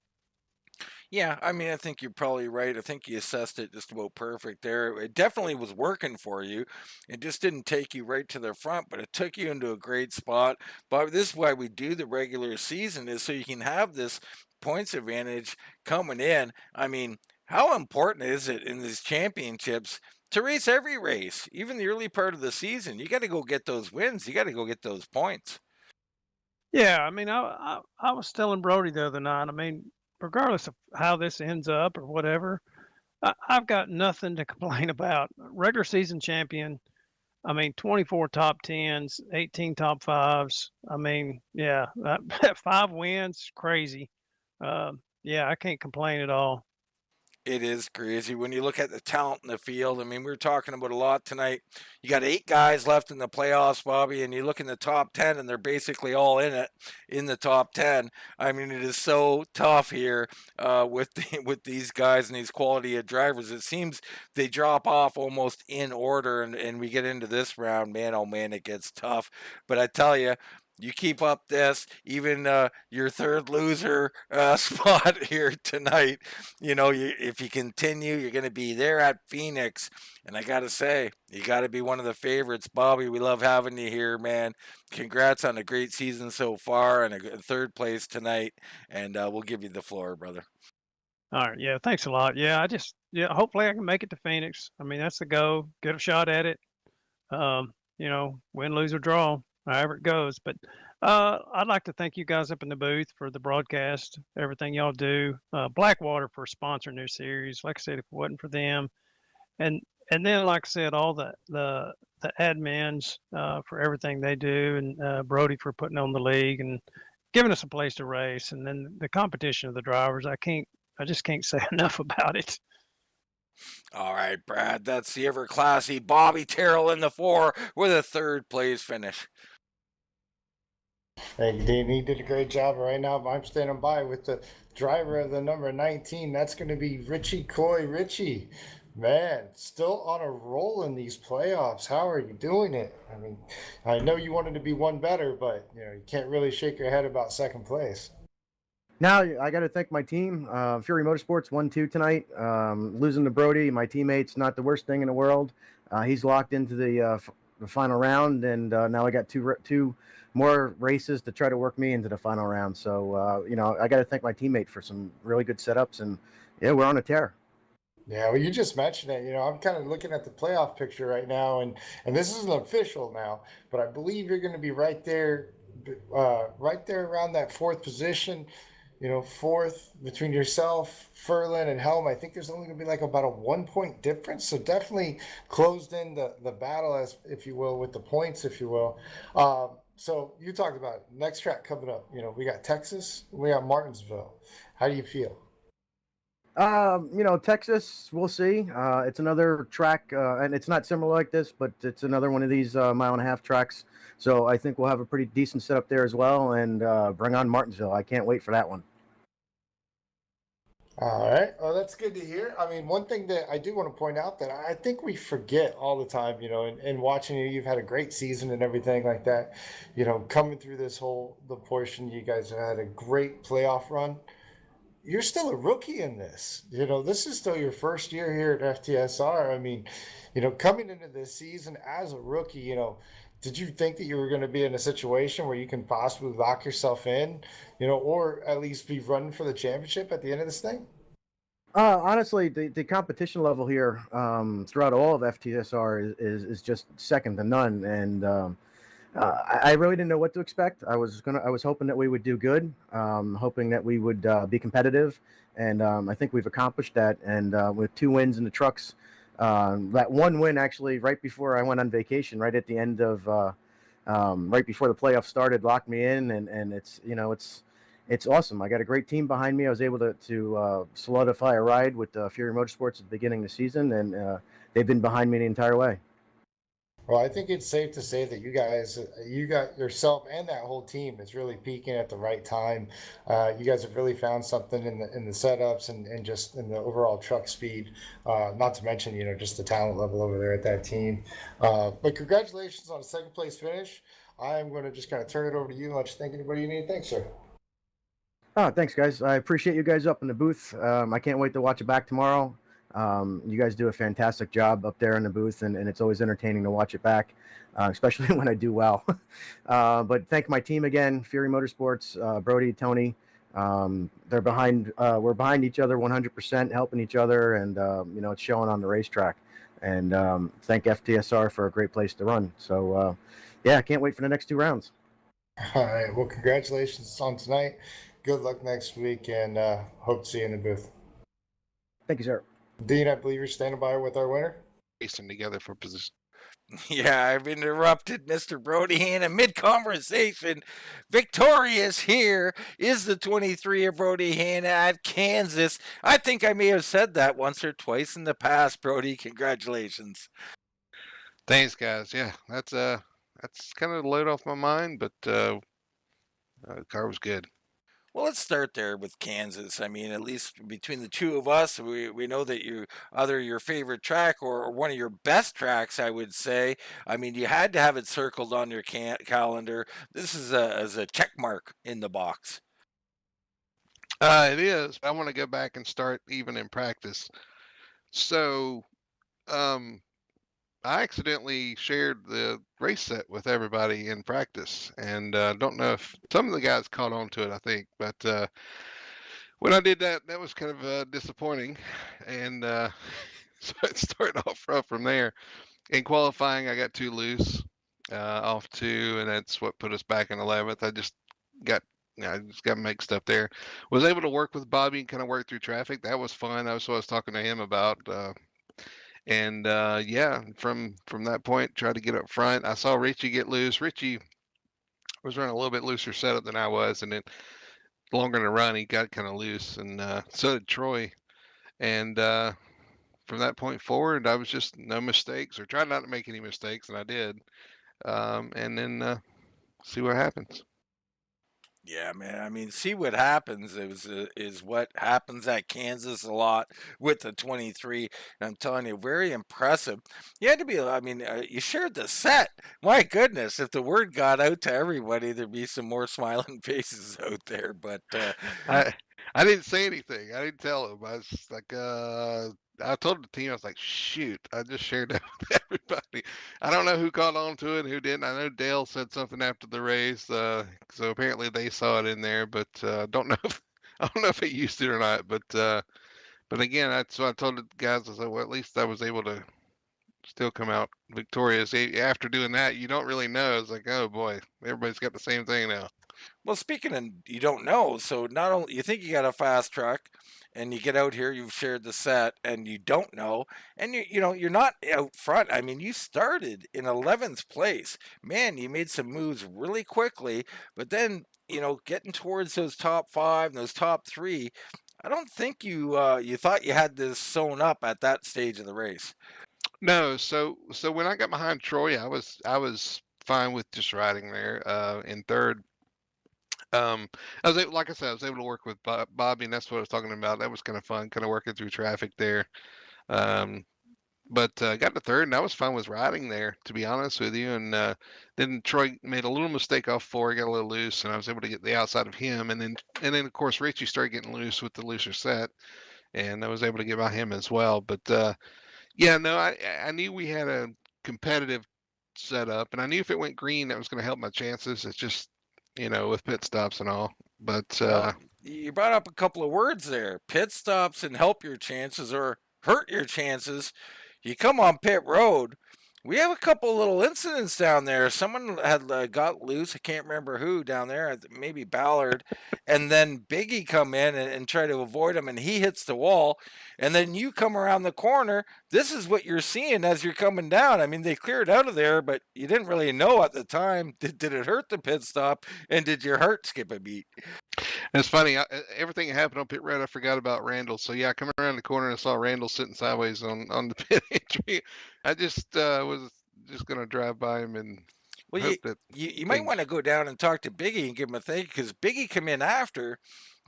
Speaker 2: Yeah, I mean, I think you're probably right. I think you assessed it just about perfect there. It definitely was working for you. It just didn't take you right to the front, but it took you into a great spot. But this is why we do the regular season, is so you can have this points advantage coming in. I mean, how important is it in these championships to race every race, even the early part of the season? You got to go get those wins. You got to go get those points.
Speaker 4: Yeah, I mean, I was telling Brodie the other night. I mean, regardless of how this ends up or whatever, I've got nothing to complain about. Regular season champion. I mean, 24 top tens, 18 top fives. I mean, yeah, 5 wins, crazy. Yeah, I can't complain at all.
Speaker 2: It is crazy when you look at the talent in the field. I mean, we were talking about a lot tonight. You got 8 guys left in the playoffs, Bobby, and you look in the top 10, and they're basically all in it in the top 10. I mean, it is so tough here with these guys and these quality of drivers. It seems they drop off almost in order, and we get into this round. Man, oh man, it gets tough. But I tell you, You keep up this, even your third loser spot here tonight. If you continue, you're going to be there at Phoenix. And I got to say, you got to be one of the favorites. Bobby, we love having you here, man. Congrats on a great season so far and a third place tonight. And we'll give you the floor, brother.
Speaker 4: All right. Yeah. Thanks a lot. Yeah. Hopefully I can make it to Phoenix. I mean, that's the goal. Get a shot at it. Win, lose, or draw, however it goes. But I'd like to thank you guys up in the booth for the broadcast, everything y'all do. Blackwater for sponsoring their series. Like I said, if it wasn't for them, and then like I said, all the admins for everything they do, and Brodie for putting on the league and giving us a place to race, and then the competition of the drivers. I just can't say enough about it.
Speaker 2: All right, Brad, that's the ever classy Bobby Terrell in the 4 with a third place finish.
Speaker 3: Thank you, Dean. He did a great job. Right now, I'm standing by with the driver of the number 19. That's going to be Richie Coy. Richie, man, still on a roll in these playoffs. How are you doing it? I mean, I know you wanted to be one better, but you can't really shake your head about second place.
Speaker 5: Now I got to thank my team. Fury Motorsports 1-2 tonight. Losing to Brodie, my teammate's not the worst thing in the world. He's locked into the final round, and now I got two more races to try to work me into the final round. So I got to thank my teammate for some really good setups, and yeah, we're on a tear.
Speaker 3: Yeah, well, you just mentioned it. I'm kind of looking at the playoff picture right now, and this isn't official now, but I believe you're going to be right there around that fourth position. Fourth between yourself, Ferland, and Helm. I think there's only going to be like about a 1 point difference. So definitely closed in the battle, as if you will, with the points, if you will. So you talked about it. Next track coming up. We got Texas, we got Martinsville. How do you feel?
Speaker 5: Texas, we'll see. It's another track, and it's not similar like this, but it's another one of these 1.5-mile tracks. So I think we'll have a pretty decent setup there as well, and bring on Martinsville. I can't wait for that one.
Speaker 3: All right. Well, that's good to hear. I mean, one thing that I do want to point out that I think we forget all the time, in watching you've had a great season and everything like that. Coming through the portion, you guys have had a great playoff run. You're still a rookie in this. This is still your first year here at FTSR. I mean, coming into this season as a rookie, did you think that you were going to be in a situation where you can possibly lock yourself in, or at least be running for the championship at the end of this thing?
Speaker 5: Honestly, the competition level here throughout all of FTSR is just second to none, and I really didn't know what to expect. I was hoping that we would do good, hoping that we would be competitive, and I think we've accomplished that. And with 2 wins in the trucks, that one win actually right before I went on vacation, right at the end of right before the playoffs started, locked me in, and it's awesome. I got a great team behind me. I was able to solidify a ride with Fury Motorsports at the beginning of the season, and they've been behind me the entire way.
Speaker 3: Well, I think it's safe to say that you got yourself and that whole team is really peaking at the right time. You guys have really found something in the setups and just in the overall truck speed. Not to mention, just the talent level over there at that team. But congratulations on a second place finish. I'm going to just kind of turn it over to you and let you thank anybody you need. Thanks, sir.
Speaker 5: Oh, thanks, guys. I appreciate you guys up in the booth. I can't wait to watch it back tomorrow. You guys do a fantastic job up there in the booth, and it's always entertaining to watch it back, especially when I do well. But thank my team again, Fury Motorsports, Brodie, Tony. We're behind each other 100%, helping each other, and it's showing on the racetrack. And thank FTSR for a great place to run. So I can't wait for the next 2 rounds.
Speaker 3: All right. Well, congratulations on tonight. Good luck next week, and hope to see you in the booth.
Speaker 5: Thank you, sir.
Speaker 3: Dean, I believe you're standing by with our winner.
Speaker 6: Racing together for position.
Speaker 2: Yeah, I've interrupted Mr. Brodie Hannah mid-conversation. Victorious here is the 23 of Brodie Hannah at Kansas. I think I may have said that once or twice in the past, Brodie. Congratulations.
Speaker 6: Thanks, guys. Yeah, that's kind of the load off my mind, but the car was good.
Speaker 2: Well, let's start there with Kansas. I mean, at least between the two of us, we know that you either your favorite track or one of your best tracks, I would say. I mean, you had to have it circled on your calendar. This is as a check mark in the box.
Speaker 6: It is. I want to go back and start even in practice. So, I accidentally shared the race set with everybody in practice, and don't know if some of the guys caught on to it, I think, but when I did that, that was kind of disappointing, and so it started off rough from there. In qualifying, I got too loose off two, and that's what put us back in 11th. Got I just got mixed up there. Was able to work with Bobby and kind of work through traffic. That was fun. That was what I was talking to him about. And yeah, from that point, tried to get up front. I saw Richie get loose. Richie was running a little bit looser setup than I was, and then longer in the run, he got kind of loose, and so did Troy. And from that point forward, I was just no mistakes, or tried not to make any mistakes, and I did. And then see what happens.
Speaker 2: Yeah, man. I mean, see what happens is what happens at Kansas a lot with the 23. And I'm telling you, very impressive. You had to be. I mean, you shared the set. My goodness, if the word got out to everybody, there'd be some more smiling faces out there. But
Speaker 6: I didn't say anything. I didn't tell him. I was just like, I told the team, I was like, shoot, I just shared that with everybody. I don't know who caught on to it and who didn't. I know Dale said something after the race, so apparently they saw it in there, but don't know if I don't know if he used it or not. But again, that's what I told the guys. I said, well, at least I was able to still come out victorious. After doing that, you don't really know. It's like, oh boy, everybody's got the same thing now.
Speaker 2: well, speaking of you don't know, so not only you think you got a fast truck, and you get out here, you've shared the set, and you don't know, and you're not out front. I mean, you started in 11th place. Man, you made some moves really quickly, but then getting towards those top five and those top three, I don't think you thought you had this sewn up at that stage of the race.
Speaker 6: No, so when I got behind Troy, I was fine with just riding there in third. I was able, like I said, I was able to work with Bobby, and that's what I was talking about. That was kind of fun, kind of working through traffic there. Um, but got to third, and I was fine with riding there, to be honest with you. And then Troy made a little mistake off four, got a little loose, and I was able to get the outside of him. And then of course Richie started getting loose with the looser set, and I was able to get by him as well. But yeah, no, I knew we had a competitive setup, and I knew if it went green, that was going to help my chances. It's just with pit stops and all. But
Speaker 2: Well, you brought up a couple of words there: pit stops and help your chances or hurt your chances. You come on pit road. We have a couple little incidents down there. Someone had got loose. I can't remember who down there. Maybe Ballard, and then Biggie come in and try to avoid him, and he hits the wall. And then you come around the corner. This is what you're seeing as you're coming down. I mean, they cleared out of there, but you didn't really know at the time. Did it hurt the pit stop, and did your heart skip a beat?
Speaker 6: it's funny. Everything that happened on pit road, I forgot about Randall. So yeah, coming around the corner and I saw Randall sitting sideways on the pit entry. I just was just gonna drive by him and
Speaker 2: Well,
Speaker 6: hope that
Speaker 2: you might want to go down and talk to Biggie and give him a thank because Biggie come in after,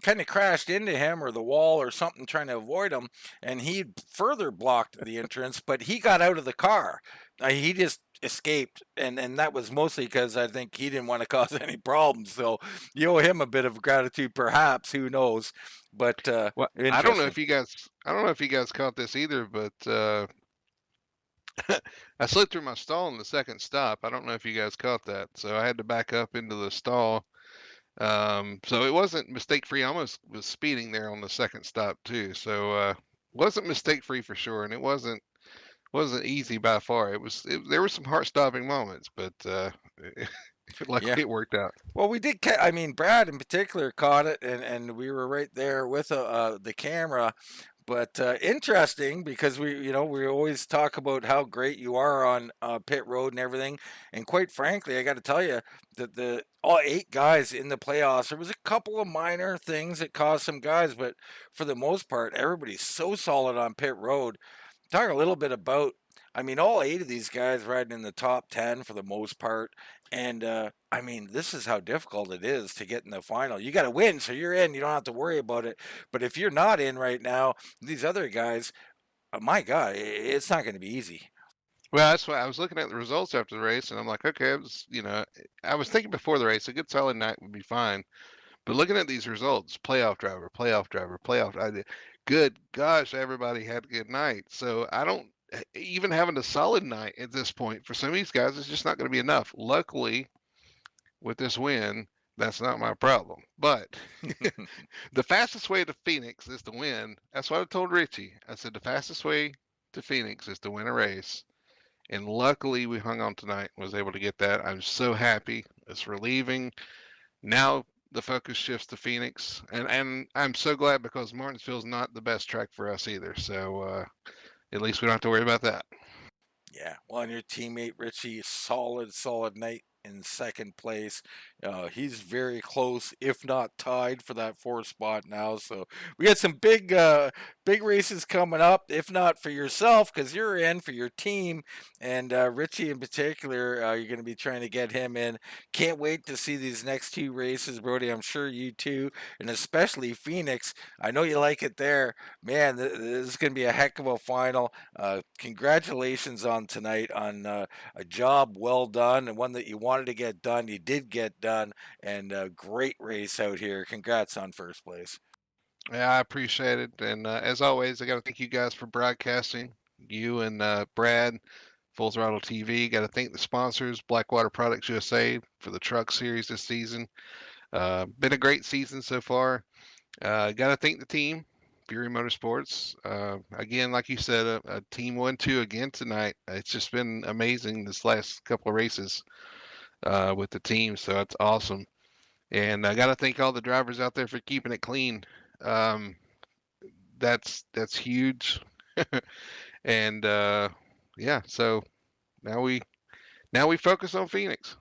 Speaker 2: kind of crashed into him or the wall or something trying to avoid him, and he further blocked the entrance, but he got out of the car. He just escaped, and that was mostly because I think he didn't want to cause any problems. So you owe him a bit of gratitude, perhaps. Who knows? But
Speaker 6: well, I don't know if you guys caught this either, but I slid through my stall in the second stop. I don't know if you guys caught that. So I had to back up into the stall. So it wasn't mistake free. I almost was speeding there on the second stop too. So wasn't mistake free for sure, and it wasn't easy by far. There were some heart stopping moments, but luckily
Speaker 2: yeah.
Speaker 6: it worked out.
Speaker 2: Well, we did. I mean, Brad in particular caught it, and we were right there with the camera. But interesting because we always talk about how great you are on pit road and everything. And quite frankly, I got to tell you that all 8 guys in the playoffs, there was a couple of minor things that caused some guys, but for the most part, everybody's so solid on pit road. Talk a little bit about I mean, all 8 of these guys riding in the top 10 for the most part. And, I mean, this is how difficult it is to get in the final. You got to win, so you're in. You don't have to worry about it. But if you're not in right now, these other guys, my God, it's not going to be easy.
Speaker 6: Well, that's why I was looking at the results after the race, and I'm like, okay, it was, I was thinking before the race, a good solid night would be fine. But looking at these results, playoff driver, playoff driver, good gosh, everybody had a good night. So I don't even having a solid night at this point for some of these guys is just not going to be enough. Luckily, with this win, that's not my problem. But the fastest way to Phoenix is to win. That's what I told Richie. I said the fastest way to Phoenix is to win a race. And luckily we hung on tonight and was able to get that. I'm so happy. It's relieving. Now the focus shifts to Phoenix. And I'm so glad because Martinsville's not the best track for us either. So at least we don't have to worry about that.
Speaker 2: Yeah. Well, and your teammate Richie, solid night in second place. He's very close, if not tied, for that 4th spot now. So we got some big races coming up. If not for yourself, because you're in for your team, and Richie in particular, you're going to be trying to get him in. Can't wait to see these next 2 races, Brodie. I'm sure you too, and especially Phoenix. I know you like it there, man. This is going to be a heck of a final. Congratulations on tonight on a job well done and one that you wanted to get done. You did get done, and a great race out here. Congrats on 1st place.
Speaker 6: Yeah, I appreciate it. And as always, I got to thank you guys for broadcasting. You and Brad, Full Throttle TV. Got to thank the sponsors, Blackwater Products USA, for the truck series this season. Been a great season so far. Got to thank the team, Fury Motorsports. Again, like you said, a team 1-2 again tonight. It's just been amazing this last couple of races with the team, so that's awesome. And I got to thank all the drivers out there for keeping it clean. That's huge. And yeah, so now we focus on Phoenix.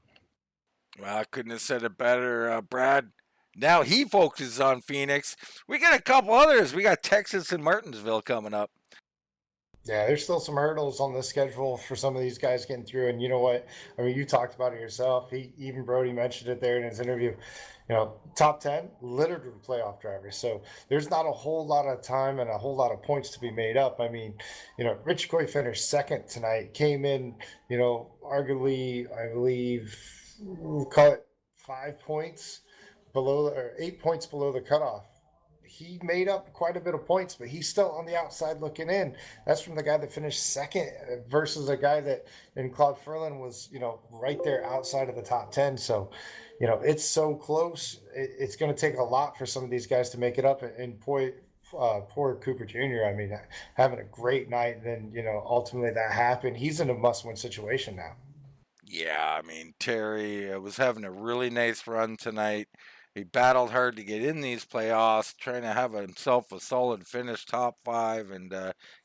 Speaker 2: Well, I couldn't have said it better, Brad. Now he focuses on Phoenix. We got a couple others. We got Texas and Martinsville coming up.
Speaker 3: Yeah, there's still some hurdles on the schedule for some of these guys getting through. And you know what? I mean, you talked about it yourself. Even Brodie mentioned it there in his interview. Top 10 littered with playoff drivers. So there's not a whole lot of time and a whole lot of points to be made up. I mean, Richie Coy finished second tonight, came in, arguably, I believe, we'll call it 5 points below or 8 points below the cutoff. He made up quite a bit of points, but he's still on the outside looking in. That's from the guy that finished second versus a guy that in Claude Ferland was, right there outside of the top 10. So, it's so close. It's going to take a lot for some of these guys to make it up. And poor Cooper Jr., I mean, having a great night. And then, ultimately that happened. He's in a must-win situation now.
Speaker 2: Yeah, I mean, Terry was having a really nice run tonight. He battled hard to get in these playoffs, trying to have himself a solid finish, top 5, and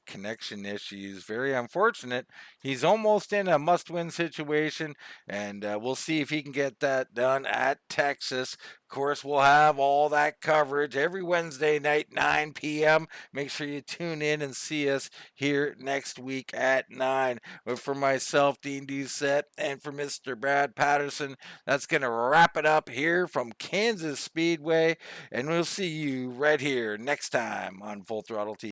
Speaker 2: connection issues. Very unfortunate. He's almost in a must-win situation, and we'll see if he can get that done at Texas. Of course, we'll have all that coverage every Wednesday night, 9 p.m. Make sure you tune in and see us here next week at 9. But for myself, Dean Doucette, and for Mr. Brad Patterson, that's going to wrap it up here from Kansas Speedway, and we'll see you right here next time on Full Throttle TV.